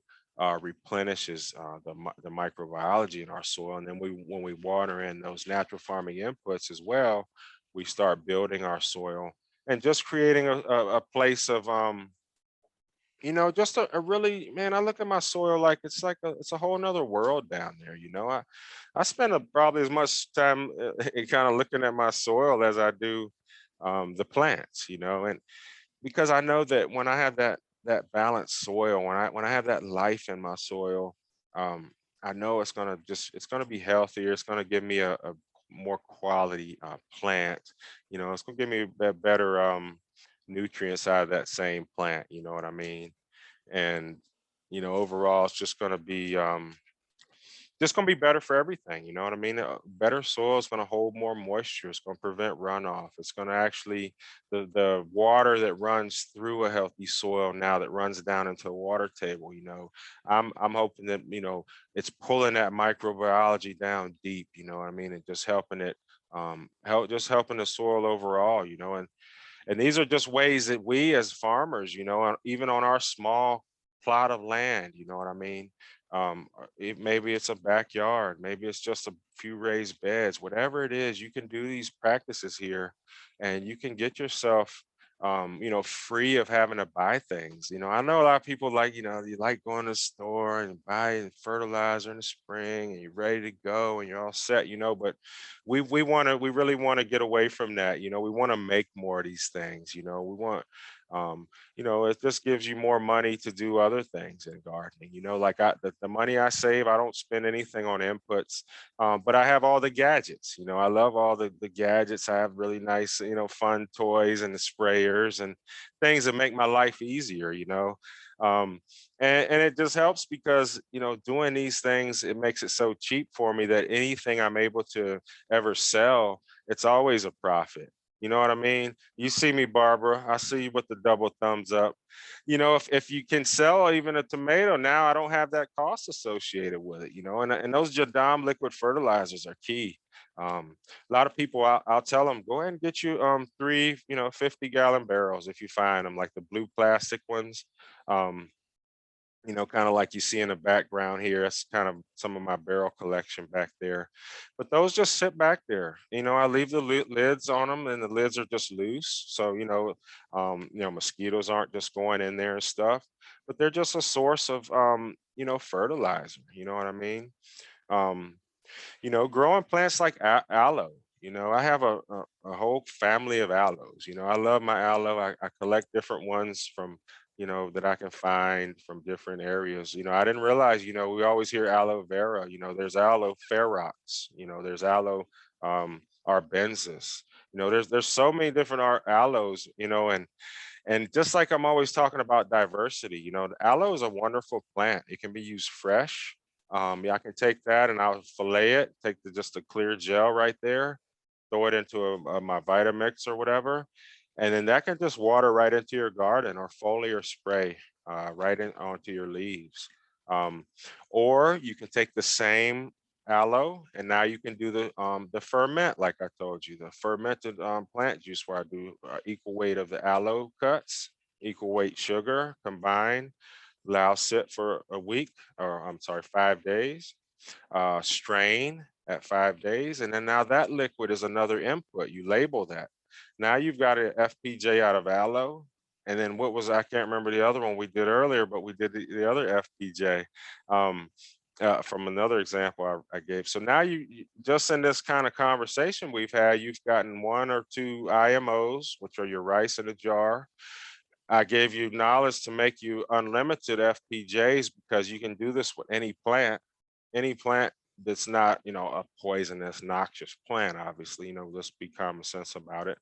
replenishes the microbiology in our soil, and then when we water in those natural farming inputs as well, we start building our soil and just creating a place of just a really, man, I look at my soil like it's a whole nother world down there. I spend probably as much time in kind of looking at my soil as I do the plants, and because I know that when I have that balanced soil, when I have that life in my soil, I know it's gonna be healthier. It's gonna give me a more quality plant. It's gonna give me better nutrients out of that same plant. You know what I mean? And overall, it's just gonna be just going to be better for everything. You know what I mean? Better soil is going to hold more moisture. It's going to prevent runoff. It's going to actually, the water that runs through a healthy soil now that runs down into a water table, I'm hoping that, it's pulling that microbiology down deep, you know what I mean? And just helping it, helping the soil overall, and these are just ways that we as farmers, even on our small plot of land, you know what I mean? Maybe it's a backyard, maybe it's just a few raised beds, whatever it is, you can do these practices here and you can get yourself, free of having to buy things. I know a lot of people like, you like going to the store and buying fertilizer in the spring and you're ready to go and you're all set, but we really want to get away from that. We want to make more of these things. We want, um, it just gives you more money to do other things in gardening. Like the money I save, I don't spend anything on inputs, but I have all the gadgets. I love all the gadgets. I have really nice, fun toys and the sprayers and things that make my life easier. Um, and it just helps because doing these things, it makes it so cheap for me that anything I'm able to ever sell, it's always a profit. You know what I mean? You see me, Barbara. I see you with the double thumbs up. If you can sell even a tomato now, I don't have that cost associated with it. And those Jadam liquid fertilizers are key. A lot of people, I'll tell them, go ahead and get you three, 50-gallon barrels if you find them, like the blue plastic ones. Um, kind of like you see in the background here. That's kind of some of my barrel collection back there. But those just sit back there. I leave the lids on them and the lids are just loose. So, mosquitoes aren't just going in there and stuff, but they're just a source of, fertilizer. You know what I mean? Um, growing plants like aloe. I have a whole family of aloes. I love my aloe. I collect different ones from, that I can find from different areas. I didn't realize, we always hear aloe vera. There's aloe ferox. There's aloe arbensis. There's so many different aloes. And just like I'm always talking about diversity, the aloe is a wonderful plant. It can be used fresh. Yeah, I can take that and I'll fillet it, take just a clear gel right there, throw it into my Vitamix or whatever, and then that can just water right into your garden or foliar spray right in onto your leaves. Um, or you can take the same aloe and now you can do the ferment, like I told you, the fermented plant juice, where I do equal weight of the aloe cuts, equal weight sugar combined, allow sit for a week, or I'm sorry, 5 days, strain at 5 days, and then now that liquid is another input. You label that. Now you've got an FPJ out of aloe, and then I can't remember the other one we did earlier, but we did the other FPJ um, from another example I gave. So now just in this kind of conversation we've had, you've gotten one or two IMOs, which are your rice in a jar. I gave you knowledge to make you unlimited FPJs because you can do this with any plant that's not, a poisonous, noxious plant, obviously, let's be common sense about it.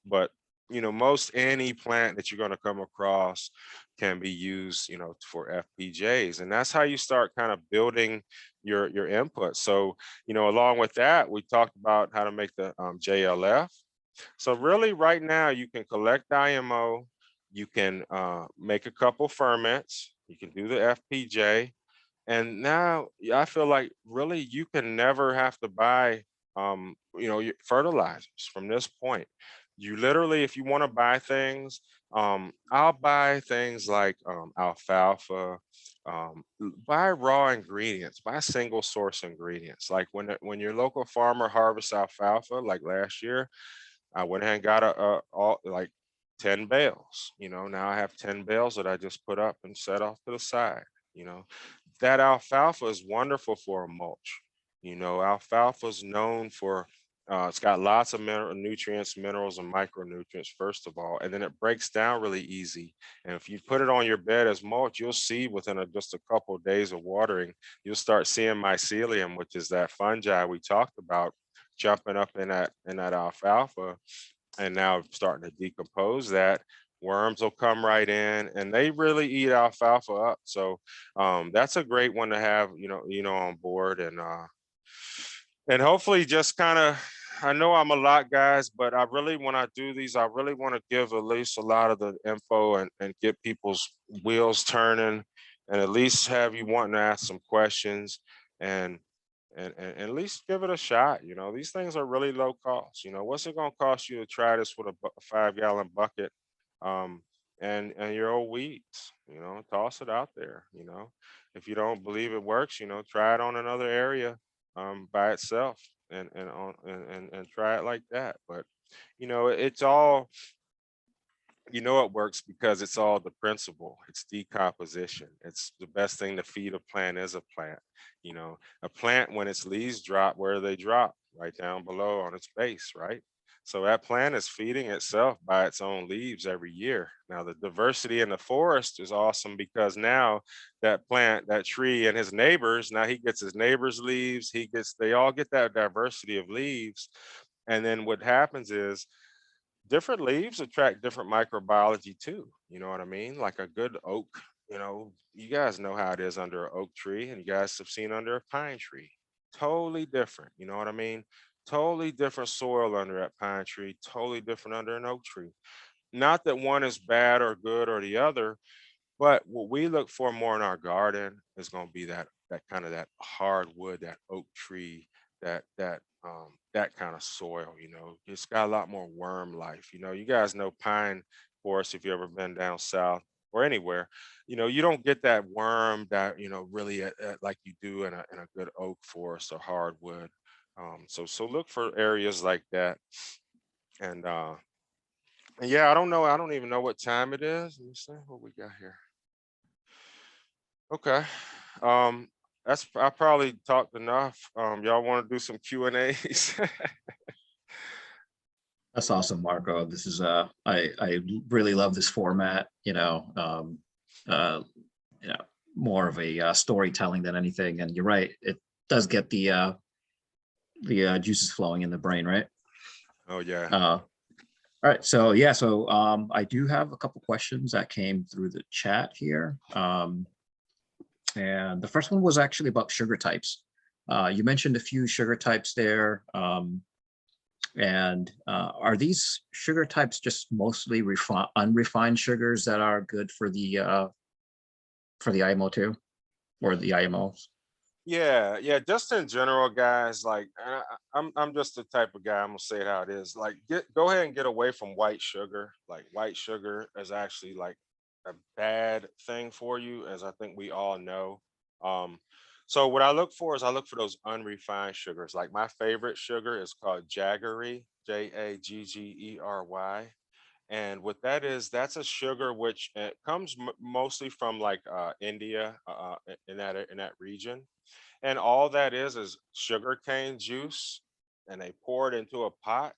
But, most any plant that you're going to come across can be used, for FPJs. And that's how you start kind of building your input. So, along with that, we talked about how to make the JLF. So really right now you can collect IMO, you can make a couple ferments, you can do the FPJ, and now I feel like really you can never have to buy your fertilizers from this point. You literally, if you want to buy things, I'll buy things like alfalfa, buy raw ingredients, buy single source ingredients. Like when your local farmer harvests alfalfa, like last year, I went ahead and got all like 10 bales. Now I have 10 bales that I just put up and set off to the side. You know, that alfalfa is wonderful for a mulch. Alfalfa is known for, it's got lots of nutrients, minerals, and micronutrients, first of all, and then it breaks down really easy. And if you put it on your bed as mulch, you'll see within just a couple of days of watering, you'll start seeing mycelium, which is that fungi we talked about, jumping up in that alfalfa and now starting to decompose that. worms will come right in, and they really eat alfalfa up. So that's a great one to have, on board. And hopefully just kind of, I know I'm a lot, guys, but I really, when I do these, I really want to give at least a lot of the info and get people's wheels turning, and at least have you wanting to ask some questions, and and at least give it a shot. These things are really low cost. What's it going to cost you to try this with a 5-gallon bucket, um, and your old weeds? Toss it out there. If you don't believe it works, try it on another area, by itself, and try it like that. But it's all, it works because it's all the principle. It's decomposition. It's the best thing to feed a plant is a plant. A plant, when its leaves drop, where do they drop? Right down below on its base, right? So that plant is feeding itself by its own leaves every year. Now, the diversity in the forest is awesome because now that plant, that tree, and his neighbors, now he gets his neighbors' leaves. They all get that diversity of leaves. And then what happens is, different leaves attract different microbiology too. You know what I mean? Like a good oak, you guys know how it is under an oak tree, and you guys have seen under a pine tree. Totally different. You know what I mean? Totally different soil under that pine tree, totally different under an oak tree. Not that one is bad or good or the other, but what we look for more in our garden is going to be that kind of that hardwood, that oak tree, that kind of soil. It's got a lot more worm life. You guys know pine forests, if you ever been down south or anywhere. You don't get that worm that really like you do in a good oak forest or hardwood. So look for areas like that. And yeah, I don't know. I don't even know what time it is. Let me see what we got here. Okay. Um, I probably talked enough. Y'all want to do some Q&As? That's awesome, Marco. This is I really love this format, uh, you know, more of a storytelling than anything. And you're right, it does get the juices flowing in the brain, right? Oh yeah. All right, so yeah, so I do have a couple questions that came through the chat here. And the first one was actually about sugar types. You mentioned a few sugar types there. And are these sugar types just mostly unrefined sugars that are good for the IMO2 or the IMOs? Yeah. Just in general, guys. Like, I'm just the type of guy. I'm gonna say it how it is. Like, go ahead and get away from white sugar. Like, white sugar is actually like a bad thing for you, as I think we all know. Um, so what I look for is I look for those unrefined sugars. Like my favorite sugar is called Jaggery, Jaggery. And what that is, that's a sugar which comes mostly from like India, in that region. And all that is sugarcane juice, and they pour it into a pot,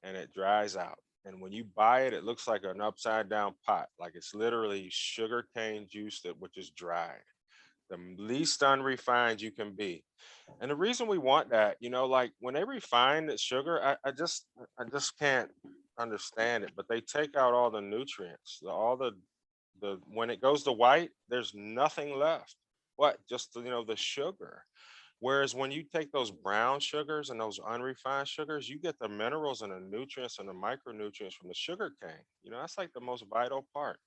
and it dries out. And when you buy it, it looks like an upside down pot. Like it's literally sugarcane juice which is dried, the least unrefined you can be. And the reason we want that, like when they refine the sugar, I just can't understand it. But they take out all the nutrients, all the when it goes to white, there's nothing left. What? Just the sugar. Whereas when you take those brown sugars and those unrefined sugars, you get the minerals and the nutrients and the micronutrients from the sugar cane. That's like the most vital part.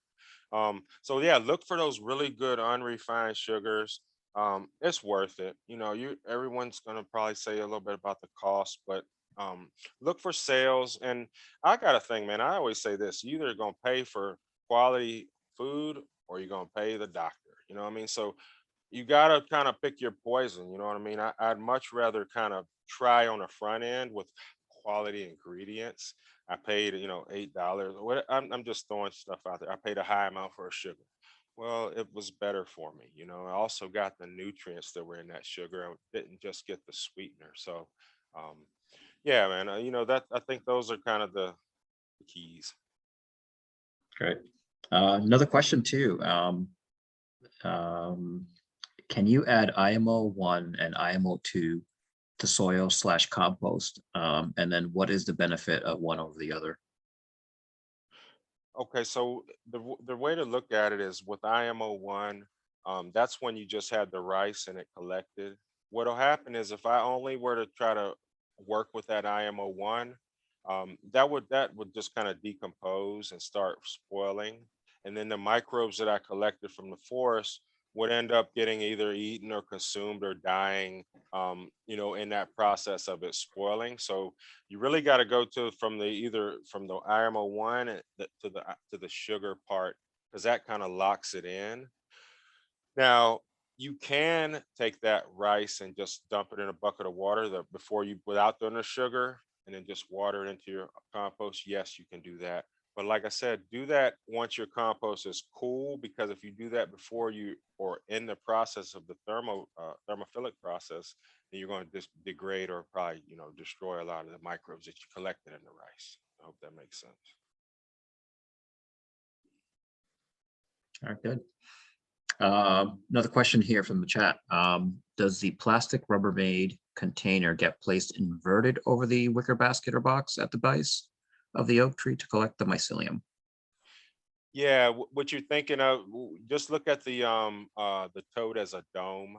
So yeah, look for those really good unrefined sugars. It's worth it. Everyone's gonna probably say a little bit about the cost, but look for sales. And I got a thing, man. I always say this: you either gonna pay for quality food or you're gonna pay the doctor. You know what I mean? So you gotta kind of pick your poison. You know what I mean? I'd much rather kind of try on the front end with quality ingredients. I paid, $8. What I'm just throwing stuff out there. I paid a high amount for a sugar. Well, it was better for me. I also got the nutrients that were in that sugar. I didn't just get the sweetener. So, um, yeah, man. That I think those are kind of the keys. Great. Another question too. Um, can you add IMO1 and IMO2 to soil/compost? And then what is the benefit of one over the other? Okay, so the way to look at it is with IMO1, that's when you just had the rice and it collected. What'll happen is if I only were to try to work with that IMO1, that would just kind of decompose and start spoiling, and then the microbes that I collected from the forest would end up getting either eaten or consumed or dying, in that process of it spoiling. So you really got to go to from the either from the IMO1 to the sugar part, because that kind of locks it in. Now you can take that rice and just dump it in a bucket of water before you without doing the sugar, and then just water it into your compost. Yes, you can do that. But like I said, do that once your compost is cool, because if you do that before you or in the process of the thermophilic process, then you're going to just degrade or probably destroy a lot of the microbes that you collected in the rice. I hope that makes sense. All right, good. Another question here from the chat. Does the plastic Rubbermaid container get placed inverted over the wicker basket or box at the base of the oak tree to collect the mycelium? Yeah, what you're thinking of, just look at the toad as a dome,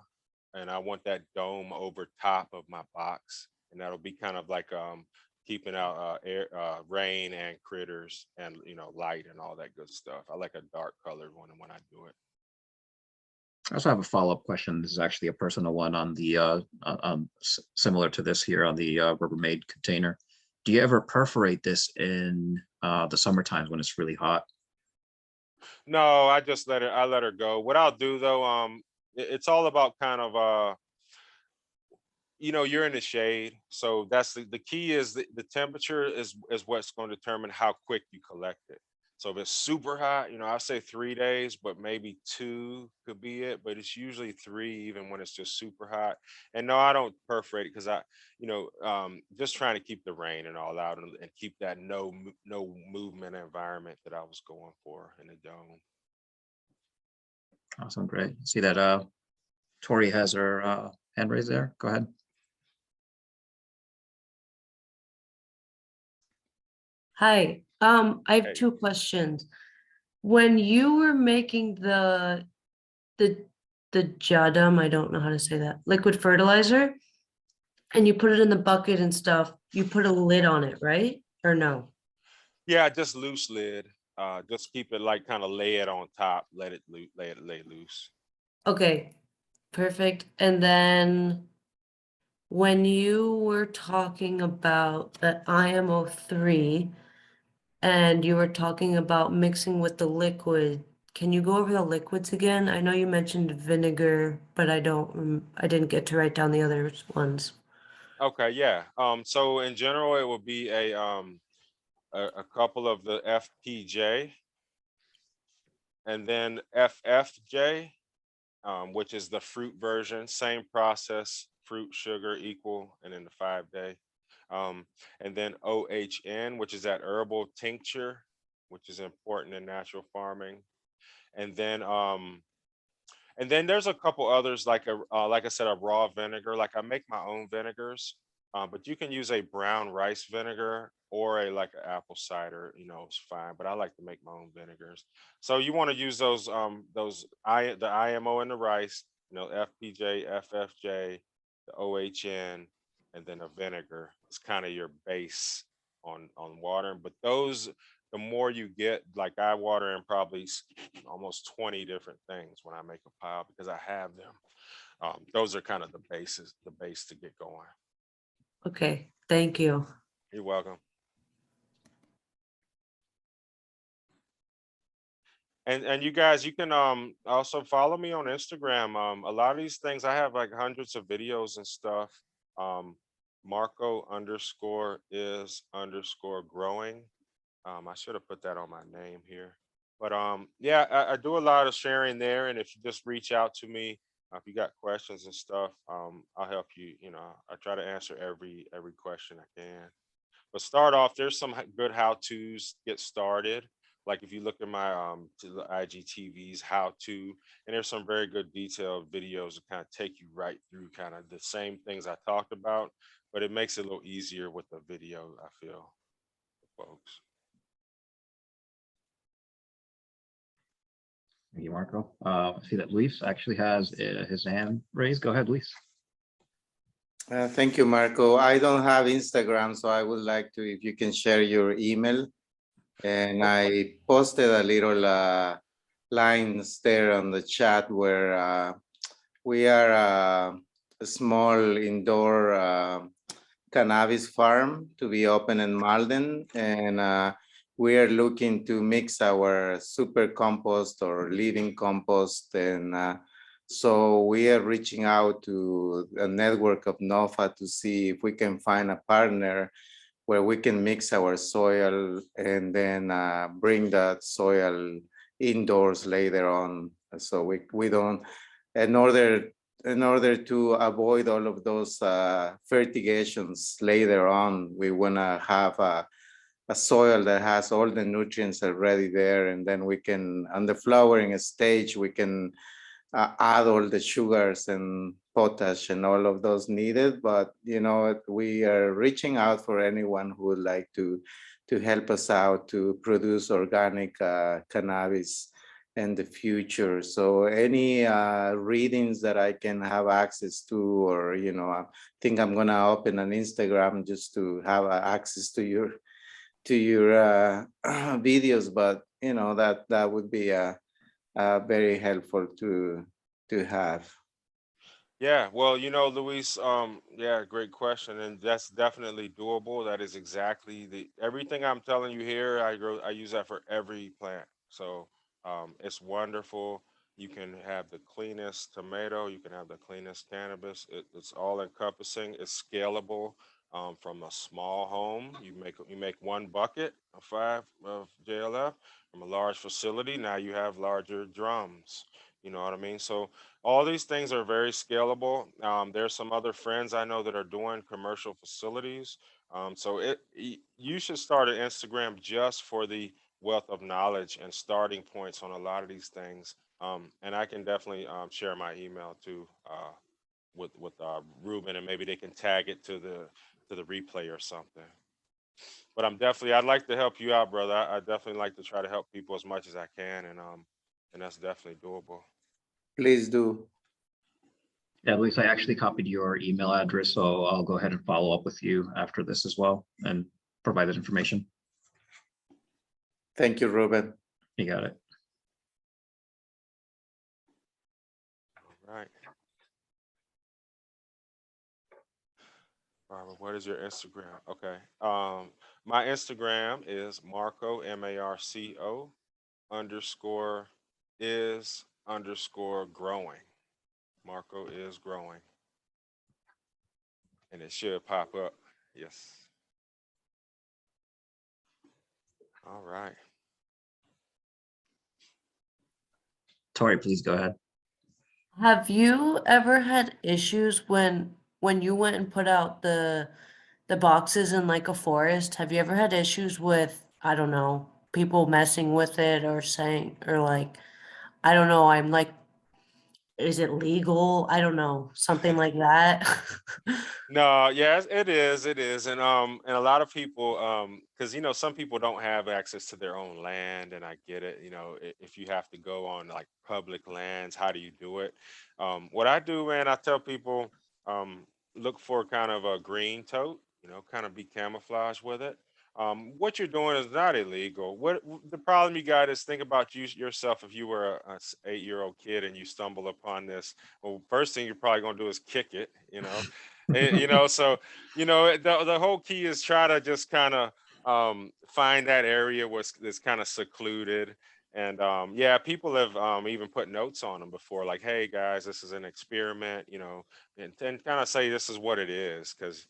and I want that dome over top of my box, and that'll be kind of like keeping out air, rain and critters and light and all that good stuff. I like a dark colored one when I do it. I also have a follow-up question. This is actually a personal one on the similar to this here on the Rubbermaid container. Do you ever perforate this in the summer times when it's really hot? No, I let her go. What I'll do though, it's all about kind of you're in the shade, so that's the key is the temperature is what's going to determine how quick you collect it. So if it's super hot, I'll say 3 days, but maybe two could be it, but it's usually three even when it's just super hot. And no, I don't perforate it because just trying to keep the rain and all out, and keep that no movement environment that I was going for in the dome. Awesome, great. See that Tori has her hand raised there. Go ahead. Hi, I have Hey. two questions. When you were making the the jadam, I don't know how to say that, liquid fertilizer, and you put it in the bucket and stuff, you put a lid on it, right? Or no? Yeah, just loose lid. Just keep it like kind of lay it on top, lay loose. Okay, perfect. And then when you were talking about the IMO3 and you were talking about mixing with the liquid, can you go over the liquids again? I know you mentioned vinegar, but I didn't get to write down the other ones. Okay, yeah. So in general, it would be a couple of the FPJ, and then FFJ, which is the fruit version. Same process, fruit, sugar equal, and then the 5-day. And then OHN, which is that herbal tincture, which is important in natural farming. And then there's a couple others like I said, a raw vinegar. Like I make my own vinegars, but you can use a brown rice vinegar or a like an apple cider. It's fine. But I like to make my own vinegars. So you want to use the IMO in the rice, FPJ, FFJ, the OHN, and then a vinegar. It's kind of your base on water. But the more you get, like I water in probably almost 20 different things when I make a pile because I have them. Those are kind of the base to get going. Okay, thank you. You're welcome. And you guys, you can also follow me on Instagram. A lot of these things I have like hundreds of videos and stuff. Marco_is_growing. I should have put that on my name here. But yeah, I do a lot of sharing there. And if you just reach out to me, if you got questions and stuff, I'll help you. I try to answer every question I can. But start off, there's some good how-tos get started. Like if you look at my to the IGTV's how-to, and there's some very good detailed videos that kind of take you right through kind of the same things I talked about, but it makes it a little easier with the video, I feel, folks. Thank you, Marco. I see that Luis actually has his hand raised. Go ahead, Luis. Thank you, Marco. I don't have Instagram, so I would like to, if you can share your email. And I posted a little lines there on the chat where we are a small indoor cannabis farm to be open in Malden, and we are looking to mix our super compost or living compost, and so we are reaching out to a network of NOFA to see if we can find a partner where we can mix our soil and then bring that soil indoors later on. So we don't, in order to avoid all of those fertigations later on, we wanna have a soil that has all the nutrients already there, and then we can, on the flowering stage, we can add all the sugars and potash and all of those needed. But you know, we are reaching out for anyone who would like to help us out to produce organic cannabis in the future. So any readings that I can have access to, or you know, I think I'm gonna open an Instagram just to have access to your videos. But you know, that would be very helpful to have. Yeah, well, you know, Luis, yeah, great question, and that's definitely doable. That is exactly the everything I'm telling you here. I use that for every plant, so it's wonderful. You can have the cleanest tomato, you can have the cleanest cannabis. It's all encompassing. It's scalable. From a small home, you make one bucket of 5 of JLF. From a large facility, now you have larger drums. You know what I mean? So all these things are very scalable. There's some other friends I know that are doing commercial facilities. So you should start an Instagram just for the wealth of knowledge and starting points on a lot of these things. And I can definitely share my email too with Ruben, and maybe they can tag it to the replay or something. But I'd like to help you out, brother. I definitely like to try to help people as much as I can, and that's definitely doable. Please do. Yeah, Luis, I actually copied your email address, so I'll go ahead and follow up with you after this as well and provide that information. Thank you, Ruben. You got it. All right. Barbara, what is your Instagram? Okay. My Instagram is Marco, MARCO _ is _ growing. Marco is growing. And it should pop up. Yes. All right. Tori, please go ahead. Have you ever had issues when you went and put out the boxes in like a forest? Have you ever had issues with, I don't know, people messing with it or saying, or like, I don't know, I'm like, is it legal? I don't know, something like that. No, yes, it is. It is. And a lot of people, because you know, some people don't have access to their own land, and I get it. You know, if you have to go on like public lands, how do you do it? What I do, man, I tell people, look for kind of a green tote, you know, kind of be camouflage with it. What you're doing is not illegal. The problem you got is think about yourself if you were a 8-year-old kid and you stumble upon this. Well, first thing you're probably gonna do is kick it, you know. You know, so you know the whole key is try to just kind of find that area that's kind of secluded. And yeah, people have even put notes on them before, like, hey guys, this is an experiment, you know, and kind of say this is what it is, because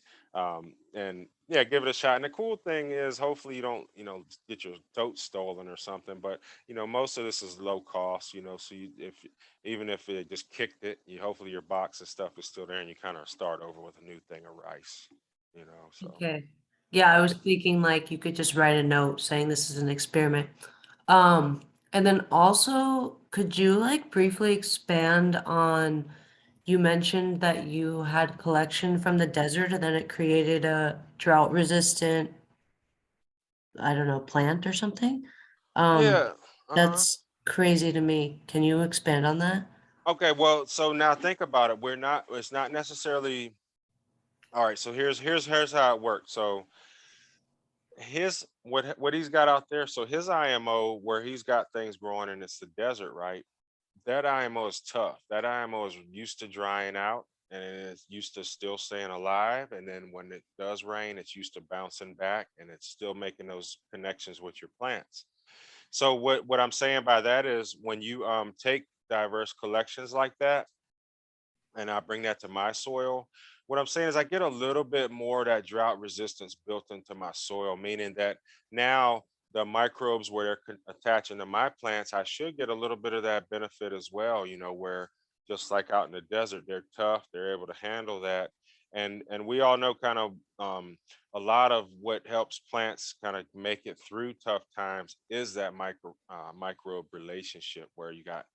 and yeah, give it a shot. And the cool thing is hopefully you don't, you know, get your tote stolen or something, but you know, most of this is low cost, you know, so even if it just kicked it, hopefully your box and stuff is still there, and you kind of start over with a new thing of rice, you know. So Okay. Yeah, I was thinking like you could just write a note saying this is an experiment. Um, and then also, could you like briefly expand on, you mentioned that you had collection from the desert and then it created a drought resistant, I don't know, plant or something? yeah, uh-huh. That's crazy to me. Can you expand on that? Okay, well, so now think about it. It's not necessarily, all right, so here's how it works. So what he's got out there, so his IMO where he's got things growing and it's the desert, right? That IMO is tough. That IMO is used to drying out and it's used to still staying alive. And then when it does rain, it's used to bouncing back and it's still making those connections with your plants. So what I'm saying by that is when you take diverse collections like that, and I bring that to my soil, what I'm saying is I get a little bit more of that drought resistance built into my soil, meaning that now the microbes where they're attaching to my plants, I should get a little bit of that benefit as well, you know, where just like out in the desert, they're tough, they're able to handle that. And we all know kind of a lot of what helps plants kind of make it through tough times is that microbe relationship where you got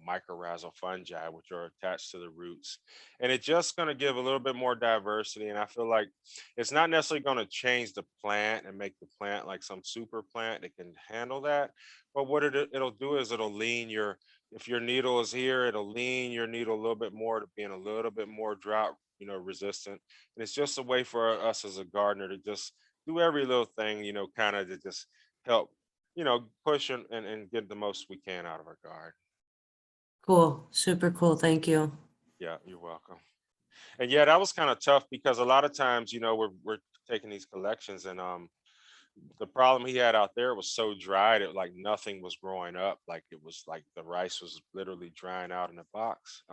mycorrhizal fungi which are attached to the roots, and it's just going to give a little bit more diversity. And I feel like it's not necessarily going to change the plant and make the plant like some super plant that can handle that, but what it'll do is it'll lean your, if your needle is here, it'll lean your needle a little bit more to being a little bit more drought, you know, resistant. And it's just a way for us as a gardener to just do every little thing, you know, kind of to just help, you know, push and get the most we can out of our garden. Cool. Super cool. Thank you. Yeah, you're welcome. And yeah, that was kind of tough because a lot of times, you know, we're taking these collections and the problem he had out there was so dry that like nothing was growing up. Like it was like the rice was literally drying out in the box.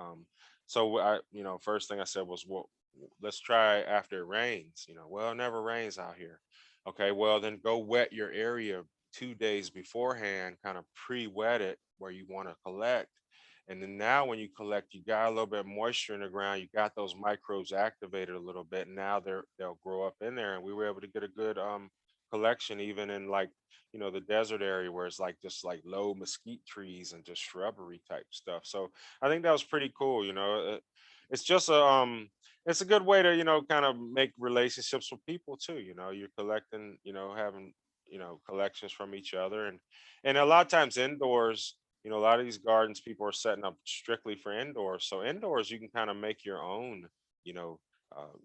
So I, you know, first thing I said was, well, let's try after it rains. You know, well, it never rains out here. Okay, well then go wet your area 2 days beforehand, kind of pre-wet it where you want to collect. And then now when you collect, you got a little bit of moisture in the ground, you got those microbes activated a little bit. And now they'll grow up in there. And we were able to get a good collection even in like, you know, the desert area where it's like just like low mesquite trees and just shrubbery type stuff. So I think that was pretty cool. You know, it's just it's a good way to, you know, kind of make relationships with people too. You know, you're collecting, you know, having, you know, collections from each other. And a lot of times indoors, you know, a lot of these gardens people are setting up strictly for indoors. So indoors you can kind of make your own, you know, uh,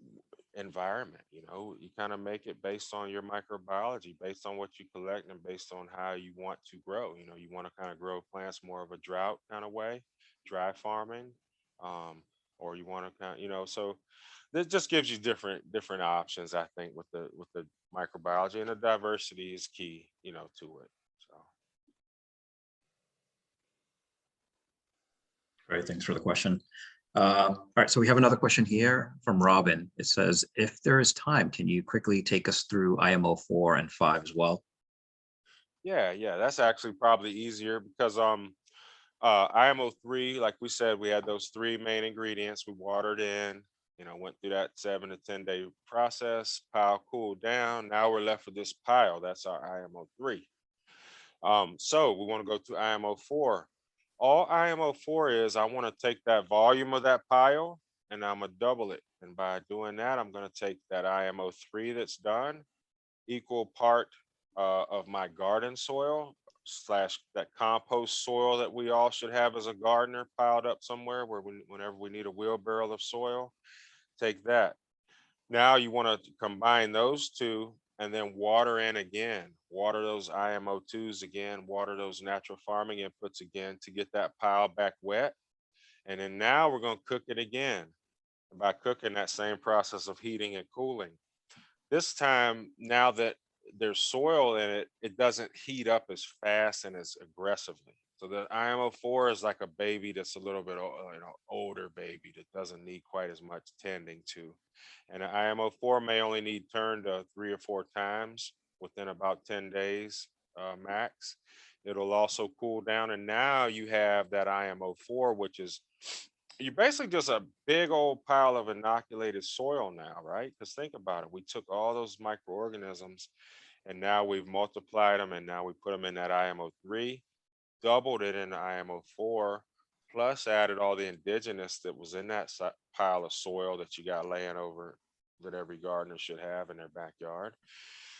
environment. You know, you kind of make it based on your microbiology, based on what you collect and based on how you want to grow. You know, you want to kind of grow plants more of a drought kind of way, dry farming, um, or you want to kind of, you know, so this just gives you different options, I think, with the microbiology, and the diversity is key, you know, to it. So Great, thanks for the question. All right, so we have another question here from Robin. It says, if there is time, can you quickly take us through IMO 4 and 5 as well? yeah, that's actually probably easier because IMO 3, like we said, we had those three main ingredients. We watered in, you know, went through that 7 to 10 day process, pile cooled down. Now we're left with this pile. That's our IMO 3. So we want to go to IMO 4. All IMO 4 is, I want to take that volume of that pile and I'm gonna double it. And by doing that, I'm gonna take that IMO 3 that's done, equal part of my garden soil slash that compost soil that we all should have as a gardener piled up somewhere where whenever we need a wheelbarrow of soil, take that. Now you want to combine those two and then water in again, water those IMO2s again, water those natural farming inputs again to get that pile back wet. And then now we're going to cook it again. And by cooking, that same process of heating and cooling. This time, now that there's soil in it, it doesn't heat up as fast and as aggressively. So the IMO4 is like a baby that's a little bit you know, older baby that doesn't need quite as much tending to. And an IMO4 may only need turned 3 or 4 times within about 10 days max. It'll also cool down. And now you have that IMO4, which is you basically just a big old pile of inoculated soil now, right? Because think about it. We took all those microorganisms and now we've multiplied them and now we put them in that IMO3, doubled it in the IMO4, plus added all the indigenous that was in that pile of soil that you got laying over that every gardener should have in their backyard.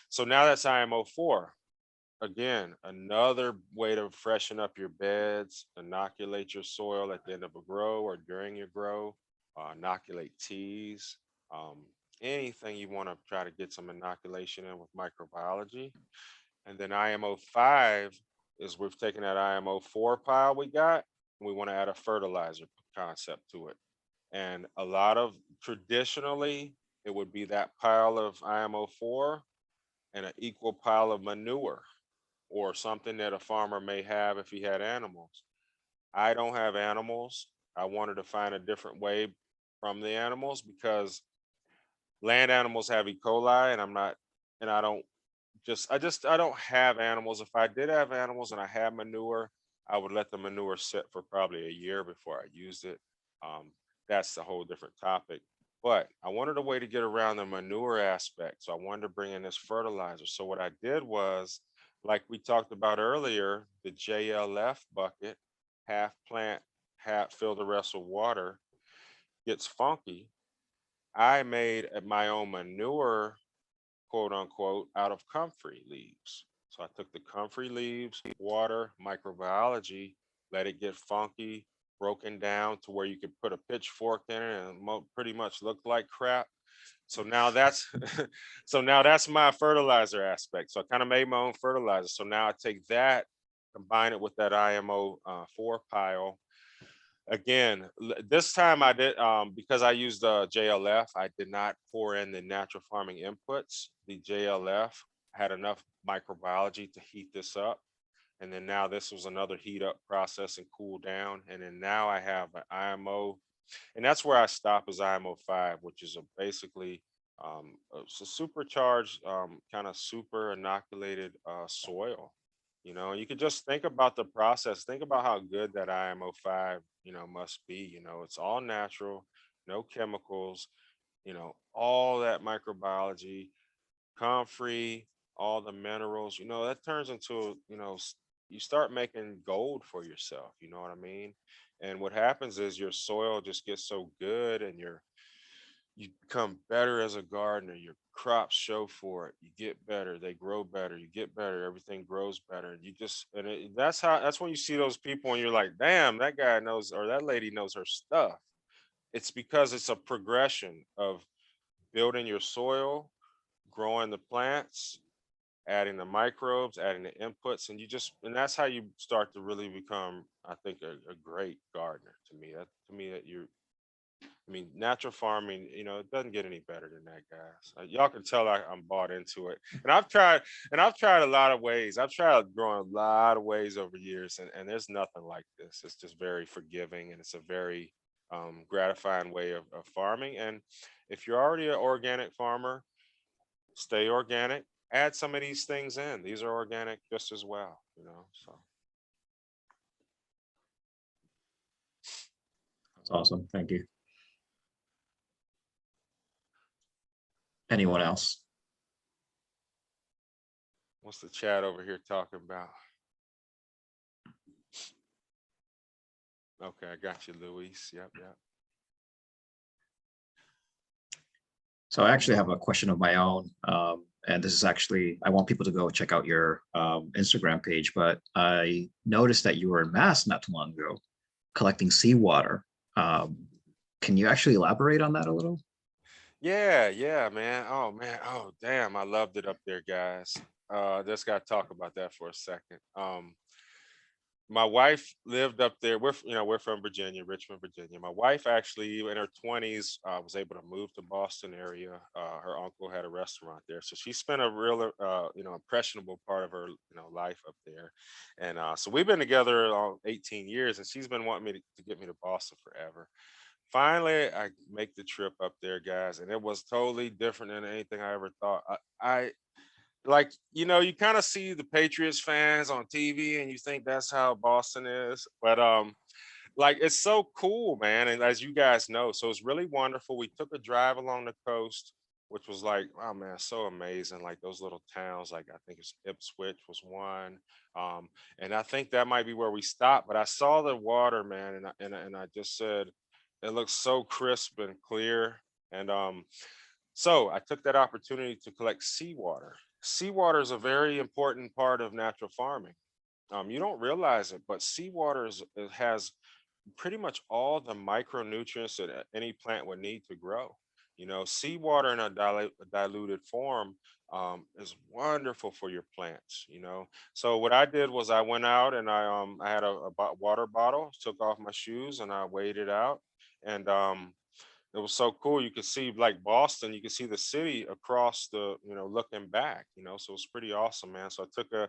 So now that's IMO4. again, another way to freshen up your beds, inoculate your soil at the end of a grow or during your grow, inoculate teas, anything you want to try to get some inoculation in with microbiology. And then IMO 5 is we've taken that IMO 4 pile we got, and we want to add a fertilizer concept to it. And a lot of traditionally, it would be that pile of IMO 4 and an equal pile of manure or something that a farmer may have if he had animals. I don't have animals. I wanted to find a different way from the animals because land animals have E. coli, and I don't have animals. If I did have animals and I had manure, I would let the manure sit for probably a year before I used it. That's a whole different topic. But I wanted a way to get around the manure aspect. So I wanted to bring in this fertilizer. So what I did was, like we talked about earlier, the JLF bucket, half plant, half fill the rest with water, gets funky. I made my own manure, quote unquote, out of comfrey leaves. So I took the comfrey leaves, water, microbiology, let it get funky, broken down to where you could put a pitchfork in it and pretty much look like crap. So now that's my fertilizer aspect. So I kind of made my own fertilizer. So now I take that, combine it with that IMO 4 pile. Again, this time I did, because I used the JLF, I did not pour in the natural farming inputs. The JLF had enough microbiology to heat this up. And then now this was another heat up process and cool down. And then now I have an IMO, and that's where I stop is IMO 5, which is basically it's a supercharged, kind of super inoculated soil. You know, you could just think about the process. Think about how good that IMO 5, must be. It's all natural, no chemicals, all that microbiology, comfrey, all the minerals, that turns into, you start making gold for yourself. You know what I mean? And what happens is your soil just gets so good and you become better as a gardener. Your crops show for it. You get better, they grow better, you get better, everything grows better. And you just, that's when you see those people and you're like, damn, that guy knows, or that lady knows her stuff. It's because it's a progression of building your soil, growing the plants, adding the microbes, adding the inputs, and that's how you start to really become, I think, a great gardener. Natural farming, it doesn't get any better than that, guys. Y'all can tell I'm bought into it. And I've tried a lot of ways. I've tried growing a lot of ways over years, and there's nothing like this. It's just very forgiving, and it's a very gratifying way of farming. And if you're already an organic farmer, stay organic. Add some of these things in. These are organic just as well, so. That's awesome. Thank you. Anyone else? What's the chat over here talking about? Okay, I got you, Luis. Yep. So I actually have a question of my own. And this is actually, I want people to go check out your Instagram page, but I noticed that you were in Mass not too long ago collecting seawater. Can you actually elaborate on that a little? Yeah, man. Oh, damn. I loved it up there, guys. Just got to talk about that for a second. My wife lived up there. We're from Virginia, Richmond, Virginia. My wife actually, in her 20s, was able to move to Boston area. Her uncle had a restaurant there, so she spent a real, impressionable part of her, life up there. And so we've been together 18 years, and she's been wanting me to get me to Boston forever. Finally, I make the trip up there, guys, and it was totally different than anything I ever thought. I like, you kind of see the Patriots fans on TV and you think that's how Boston is, but like, it's so cool, man. And as you guys know, so it's really wonderful. We took a drive along the coast, which was like, oh man, so amazing. Like those little towns, like I think it's Ipswich was one. And I think that might be where we stopped, but I saw the water, man, and I just said, it looks so crisp and clear. And So I took that opportunity to collect seawater. Seawater is a very important part of natural farming. You don't realize it, but seawater it has pretty much all the micronutrients that any plant would need to grow. You know, seawater in a diluted form is wonderful for your plants. You know, so what I did was I went out and I had a water bottle, took off my shoes, and I weighed it out, and it was so cool. You could see like Boston, you could see the city across the, looking back, so it was pretty awesome, man. So I took a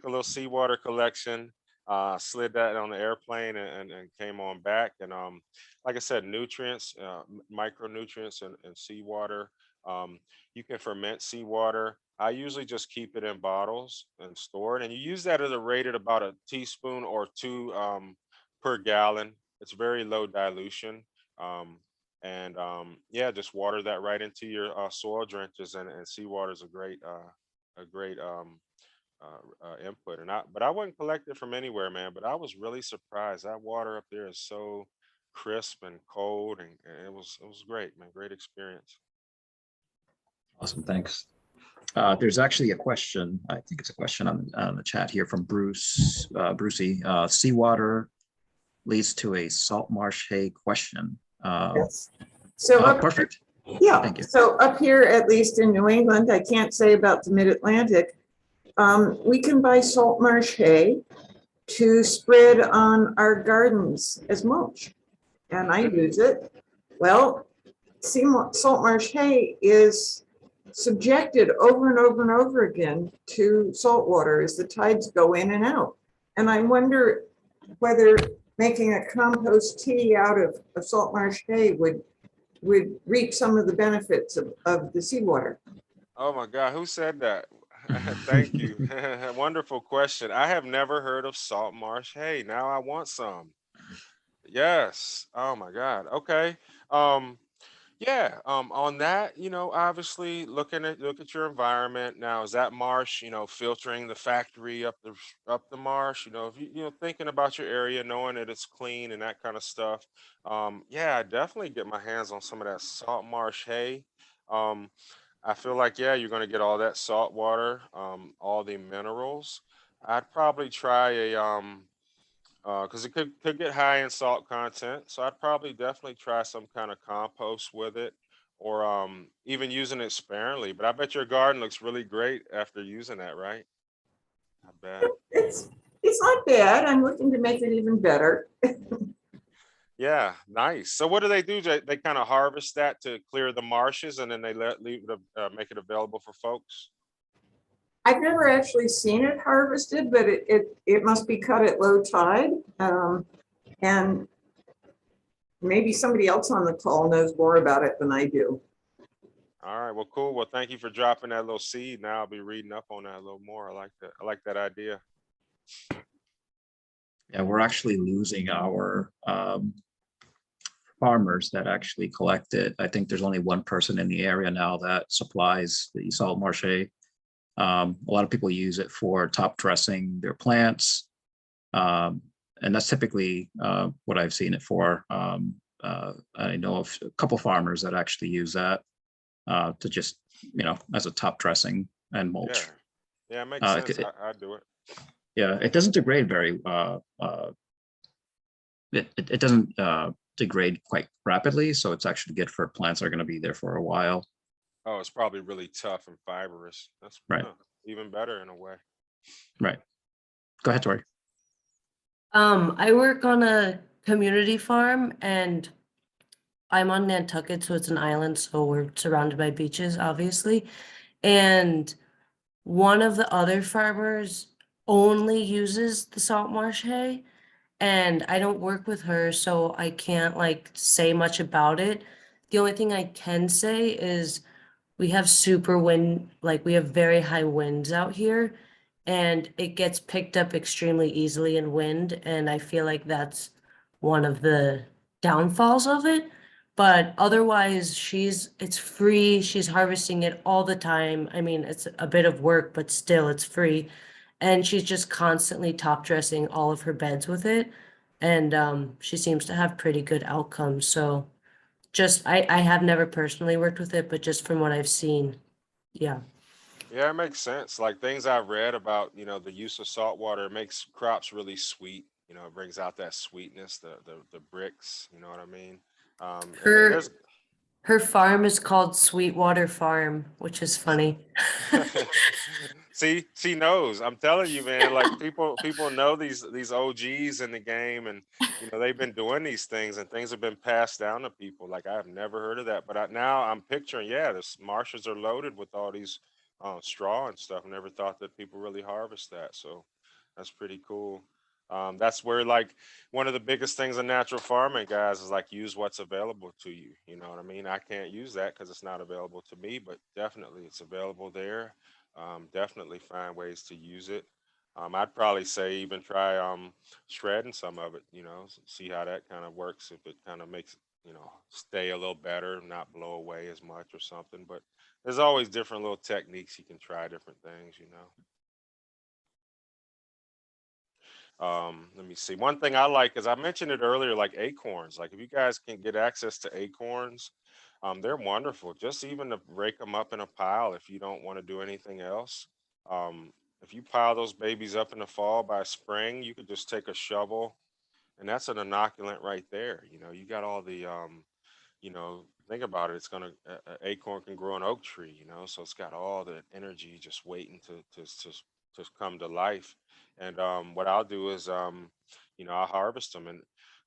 little seawater collection, slid that on the airplane and came on back. And like I said, nutrients, micronutrients and seawater. Um, you can ferment seawater. I usually just keep it in bottles and store it. And you use that at a rate at about a teaspoon or two per gallon. It's very low dilution. And yeah, just water that right into your soil drenches, and seawater is a great input. But I wouldn't collect it from anywhere, man. But I was really surprised. That water up there is so crisp and cold, and it was great, man. Great experience. Awesome, thanks. There's actually a question, I think it's a question on the chat here from Brucey. Seawater leads to a salt marsh hay question. Yes. So Oh, perfect. yeah, Thank you. so up here, at least in New England, I can't say about the mid-Atlantic, we can buy salt marsh hay to spread on our gardens as mulch, and I use it. Well, salt marsh hay is subjected over and over and over again to salt water as the tides go in and out. And I wonder whether making a compost tea out of salt marsh hay would reap some of the benefits of the seawater. Oh my God, who said that? Thank you. Wonderful question. I have never heard of salt marsh hay. Now I want some. Yes. Oh my God. Okay. Um, yeah. On that, obviously look at your environment. Now, is that marsh, filtering the factory up the marsh? If you thinking about your area, knowing that it's clean and that kind of stuff. Yeah, I definitely get my hands on some of that salt marsh hay. Um, I feel like, yeah, you're going to get all that salt water, all the minerals. I'd probably try because it could get high in salt content. So I'd probably definitely try some kind of compost with it, or even using it sparingly. But I bet your garden looks really great after using that, right? I bet. It's not bad. I'm looking to make it even better. Yeah, nice. So what do? They kind of harvest that to clear the marshes, and then they make it available for folks. I've never actually seen it harvested, but it must be cut at low tide. And maybe somebody else on the call knows more about it than I do. All right, well, cool. Well, thank you for dropping that little seed. Now I'll be reading up on that a little more. I like that. I like that idea. Yeah, we're actually losing our farmers that actually collect it. I think there's only one person in the area now that supplies the salt marsh hay. A lot of people use it for top dressing their plants. And that's typically what I've seen it for. I know of a couple farmers that actually use that to just, as a top dressing and mulch. Yeah, it makes sense. I do it. Yeah, it doesn't degrade very, it doesn't degrade quite rapidly. So it's actually good for plants that are going to be there for a while. Oh, it's probably really tough and fibrous. That's right. Even better in a way. Right. Go ahead, Tori. I work on a community farm and I'm on Nantucket, so it's an island, so we're surrounded by beaches, obviously. And one of the other farmers only uses the salt marsh hay, and I don't work with her, so I can't say much about it. The only thing I can say is we have super wind, we have very high winds out here, and it gets picked up extremely easily in wind, and I feel like that's one of the downfalls of it. But otherwise, it's free. She's harvesting it all the time. I mean, it's a bit of work, but still it's free. And she's just constantly top dressing all of her beds with it. And she seems to have pretty good outcomes. So just, I have never personally worked with it, but just from what I've seen. Yeah. Yeah, it makes sense. Like things I've read about, the use of salt water, it makes crops really sweet. It brings out that sweetness, the bricks, you know what I mean? And then Her her farm is called Sweetwater Farm, which is funny. See, she knows. I'm telling you, man, like people know these OGs in the game, and they've been doing these things, and things have been passed down to people. Like I've never heard of that, but now I'm picturing, yeah, the marshes are loaded with all these straw and stuff. I never thought that people really harvest that, so that's pretty cool. That's where like one of the biggest things in natural farming, guys, is like use what's available to you. You know what I mean? I can't use that because it's not available to me, but definitely it's available there. Definitely find ways to use it. I'd probably say even try shredding some of it, see how that kind of works, if it kind of makes it, stay a little better, not blow away as much or something. But there's always different little techniques you can try, different things. Let me see. One thing I like is I mentioned it earlier, like acorns. Like if you guys can get access to acorns, they're wonderful. Just even to rake them up in a pile if you don't want to do anything else. Um, if you pile those babies up in the fall, by spring, you could just take a shovel, and that's an inoculant right there. You got all the think about it. It's gonna acorn can grow an oak tree, so it's got all the energy just waiting to come to life. And what I'll do is, I'll harvest them and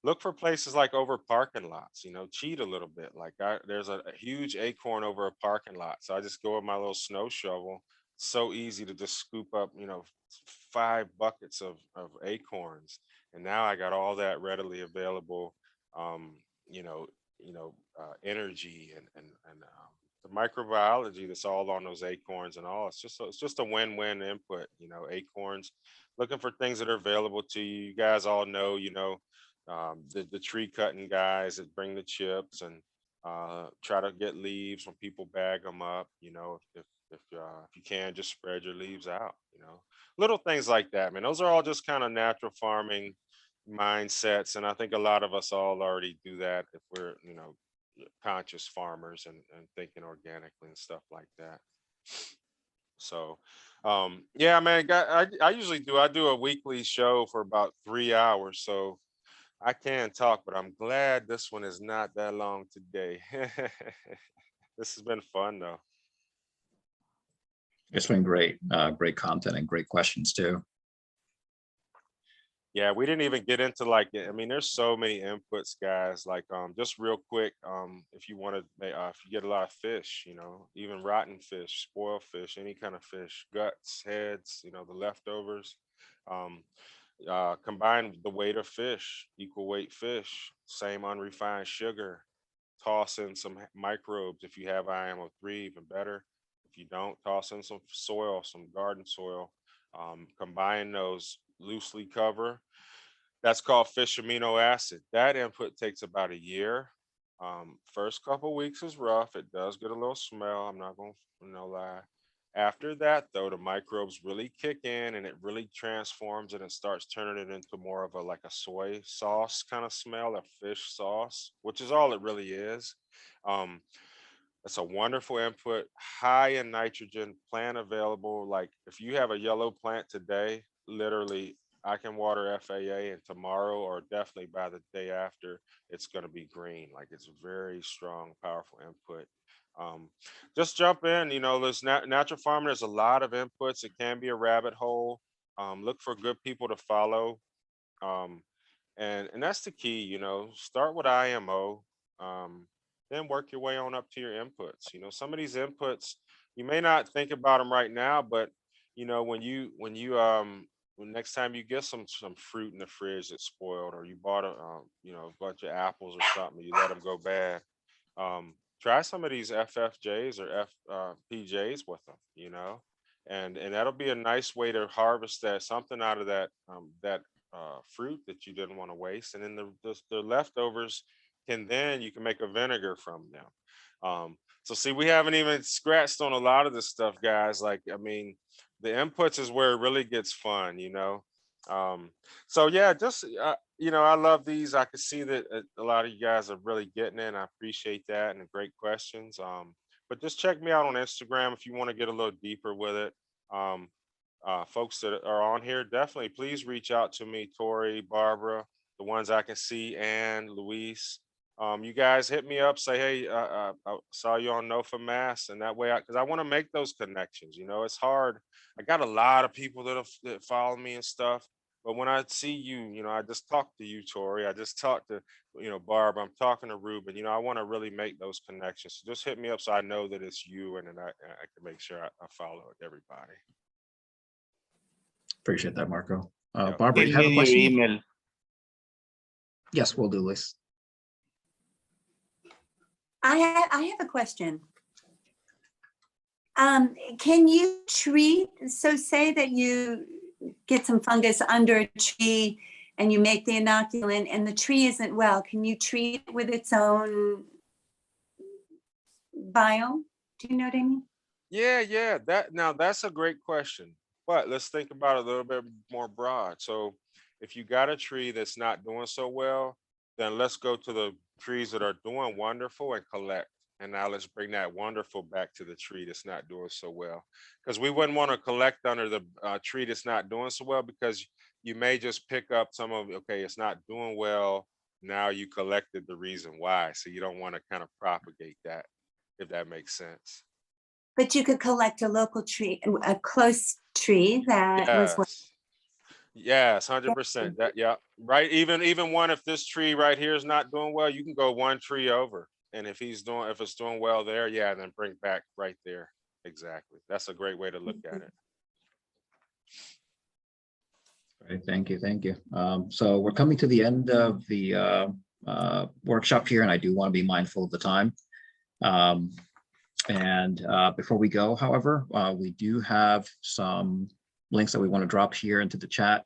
look for places like over parking lots. Cheat a little bit. Like there's a huge acorn over a parking lot, so I just go with my little snow shovel. So easy to just scoop up, 5 buckets of acorns, and now I got all that readily available. Um, you know, energy and the microbiology that's all on those acorns and all. It's just a win-win input. Acorns, looking for things that are available to you. You guys all know, the tree cutting guys that bring the chips and try to get leaves when people bag them up. If you can, just spread your leaves out. Little things like that, man. Those are all just kind of natural farming mindsets, and I think a lot of us all already do that if we're conscious farmers and thinking organically and stuff like that. So yeah, man, I usually do a weekly show for about 3 hours, so I can talk, but I'm glad this one is not that long today. This has been fun though. It's been great, great content and great questions too. Yeah, we didn't even get into like I mean, there's so many inputs, guys. Like, just real quick, if you want to, if you get a lot of fish, even rotten fish, spoiled fish, any kind of fish, guts, heads, the leftovers, um, combine the weight of fish, equal weight fish, same unrefined sugar, toss in some microbes. If you have IMO3, even better. If you don't, toss in some soil, some garden soil. Combine those, loosely cover. That's called fish amino acid. That input takes about a year. First couple weeks is rough. It does get a little smell. I'm not gonna lie. After that, though, the microbes really kick in and it really transforms it and starts turning it into more of like a soy sauce kind of smell, a fish sauce, which is all it really is. Um, it's a wonderful input, high in nitrogen, plant available. Like if you have a yellow plant today, literally I can water FAA and tomorrow or definitely by the day after, it's going to be green. Like it's very strong, powerful input. Um, just jump in, there's natural farming. There's a lot of inputs. It can be a rabbit hole. Look for good people to follow. Um, and that's the key, start with IMO, then work your way on up to your inputs. Some of these inputs, you may not think about them right now, but when next time you get some fruit in the fridge that's spoiled, or you bought a bunch of apples or something, you let them go bad, try some of these FFJs or PJs with them, and that'll be a nice way to harvest something out of that fruit that you didn't want to waste, and then the leftovers you can make a vinegar from them. So see, we haven't even scratched on a lot of this stuff, guys. Like, I mean, the inputs is where it really gets fun. So yeah, just you know, I love these. I can see that a lot of you guys are really getting it. And I appreciate that and the great questions. But just check me out on Instagram if you want to get a little deeper with it. Um, Folks that are on here, definitely please reach out to me, Tori, Barbara, the ones I can see, and Luis. You guys hit me up, say, hey, I saw you on NOFA Mass, and that way, because I want to make those connections. You know, it's hard. I got a lot of people that follow me and stuff. But when I see you, you know, I just talked to you, Tori. I just talked to, you know, Barb. I'm talking to Ruben. You know, I want to really make those connections. So just hit me up so I know that it's you, and then I can make sure I follow everybody. Appreciate that, Marco. Yeah. Barbara, Give you have a me your question? email. Yes, we'll do, Liz. I have a question. Can you treat, so say that you get some fungus under a tree and you make the inoculant and the tree isn't well, can you treat it with its own biome? Do you know what I mean? Yeah. That's a great question. But let's think about it a little bit more broad. So if you got a tree that's not doing so well, then let's go to the trees that are doing wonderful and collect. And now let's bring that wonderful back to the tree that's not doing so well. Because we wouldn't want to collect under the tree that's not doing so well, because you may just pick up some of, okay, it's not doing well. Now you collected the reason why. So you don't want to kind of propagate that, if that makes sense. But you could collect a local tree, a close tree that was. Yes, 100%. That, yeah, right. Even one, if this tree right here is not doing well, you can go one tree over. And if it's doing well there, yeah, then bring back right there. Exactly. That's a great way to look at it. All right, thank you. So we're coming to the end of the workshop here, and I do want to be mindful of the time. Before we go, however, we do have some links that we want to drop here into the chat.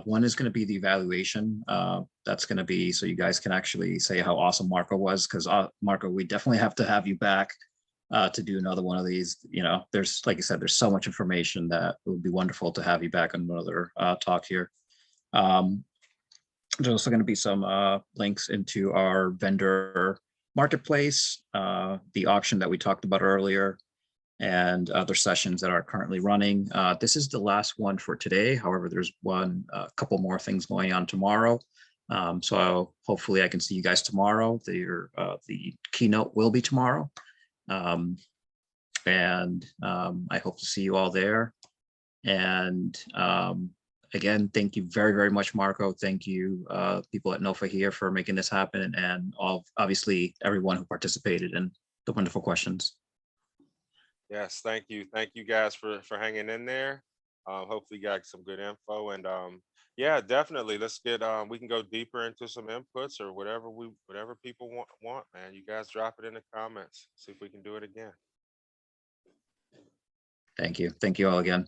One is going to be the evaluation. That's going to be so you guys can actually say how awesome Marco was, because Marco, we definitely have to have you back to do another one of these. You know, there's, like I said, there's so much information that it would be wonderful to have you back on another talk here. There's also going to be some links into our vendor marketplace, the auction that we talked about earlier, and other sessions that are currently running. This is the last one for today. However, there's a couple more things going on tomorrow. So hopefully I can see you guys tomorrow. The keynote will be tomorrow. I hope to see you all there. And again, thank you very, very much, Marco. Thank you, people at NOFA here, for making this happen, and obviously everyone who participated and the wonderful questions. Yes, thank you. Thank you guys for hanging in there. Hopefully you got some good info, and yeah, definitely. Let's get we can go deeper into some inputs or whatever people want, man. You guys drop it in the comments. See if we can do it again. Thank you all again.